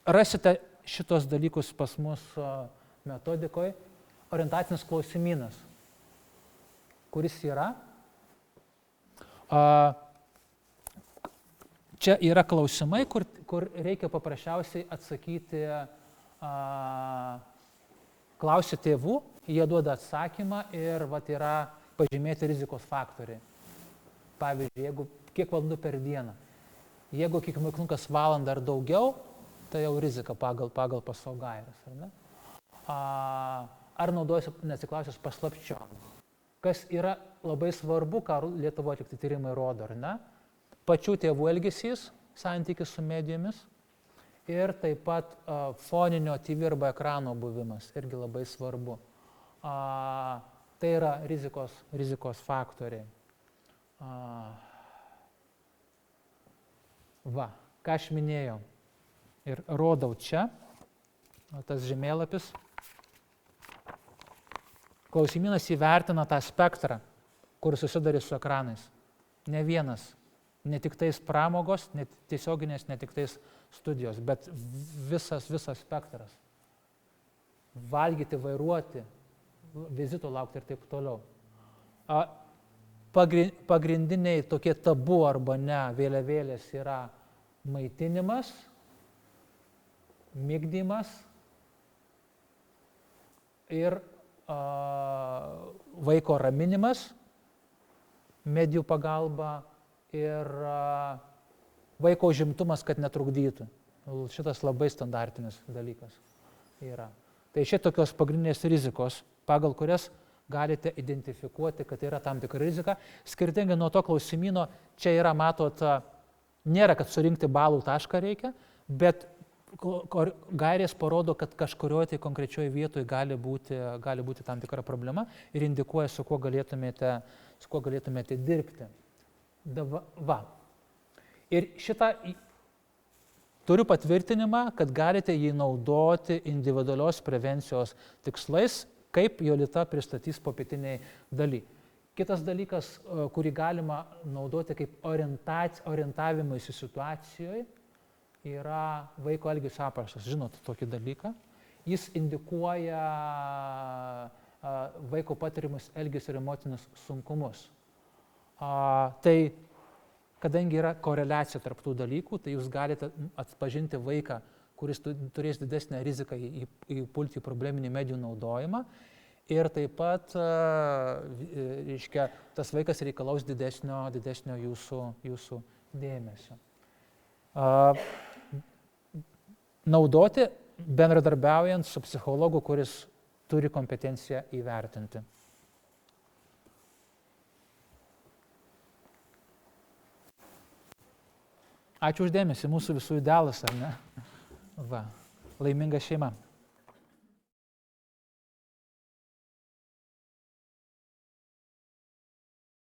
rasite šitos dalykus pas mus metodikoje. Orientacinis klausimynas, kuris yra. Čia yra klausimai, kur reikia paprasčiausiai atsakyti, klausti tėvų, jie duoda atsakymą ir vat yra pažymėti rizikos faktoriai. Pavyzdžiui, kiek valandų per dieną. Jeigu kiek mokinukas valandą ar daugiau, tai jau rizika pagal PASO gaires. Ar ne? Ar naudojasi neatsiklausęs paslapčiom. Kas yra labai svarbu, ką Lietuvoje atlikti tyrimai rodo, ar ne? Pačių tėvų elgesys, santykis su medijomis ir taip pat foninio TV arba ekrano buvimas, irgi labai svarbu. Tai yra rizikos faktoriai. Va, ką aš minėjau ir rodau čia, tas žemėlapis. Klausimynas įvertina tą spektrą, kur susidarė su ekranais. Ne vienas, ne tik tais pramogos, ne tiesioginės, ne tik tais studijos, bet visas spektras. Valgyti, vairuoti, vizitų laukti ir taip toliau. Pagrindiniai tokie tabu arba ne vėliavėlės yra maitinimas, migdymas ir vaiko raminimas, medijų pagalba ir vaiko užimtumas, kad netrukdytų. Šitas labai standartinis dalykas yra. Tai šie tokios pagrindinės rizikos, pagal kurias galite identifikuoti, kad yra tam tikra rizika. Skirtingai nuo to klausimyno, čia yra, matot, nėra, kad surinkti balų tašką reikia, bet gairės parodo, kad kažkurioje tai konkrečioje vietoje gali būti tam tikra problema ir indikuoja, su kuo galėtumėte dirbti. Va. Ir šitą turiu patvirtinimą, kad galite jį naudoti individualios prevencijos tikslais, kaip Jolita pristatys popietiniai daly. Kitas dalykas, kurį galima naudoti kaip orientavimuisi situacijoje, yra vaiko elgesio aprašas. Žinot tokį dalyką? Jis indikuoja vaiko patirimus elgesio ir emocinius sunkumus. Tai kadangi yra koreliacija tarp tų dalykų, tai jūs galite atpažinti vaiką, kuris turės didesnę riziką įpulti į probleminį medijų naudojimą ir taip pat, reiškia, tas vaikas reikalaus didesnio jūsų dėmesio. Naudoti bendradarbiaujant su psichologu, kuris turi kompetenciją įvertinti. Ačiū uždėmesi, mūsų visų idealas, ar ne? Va, laiminga šeima.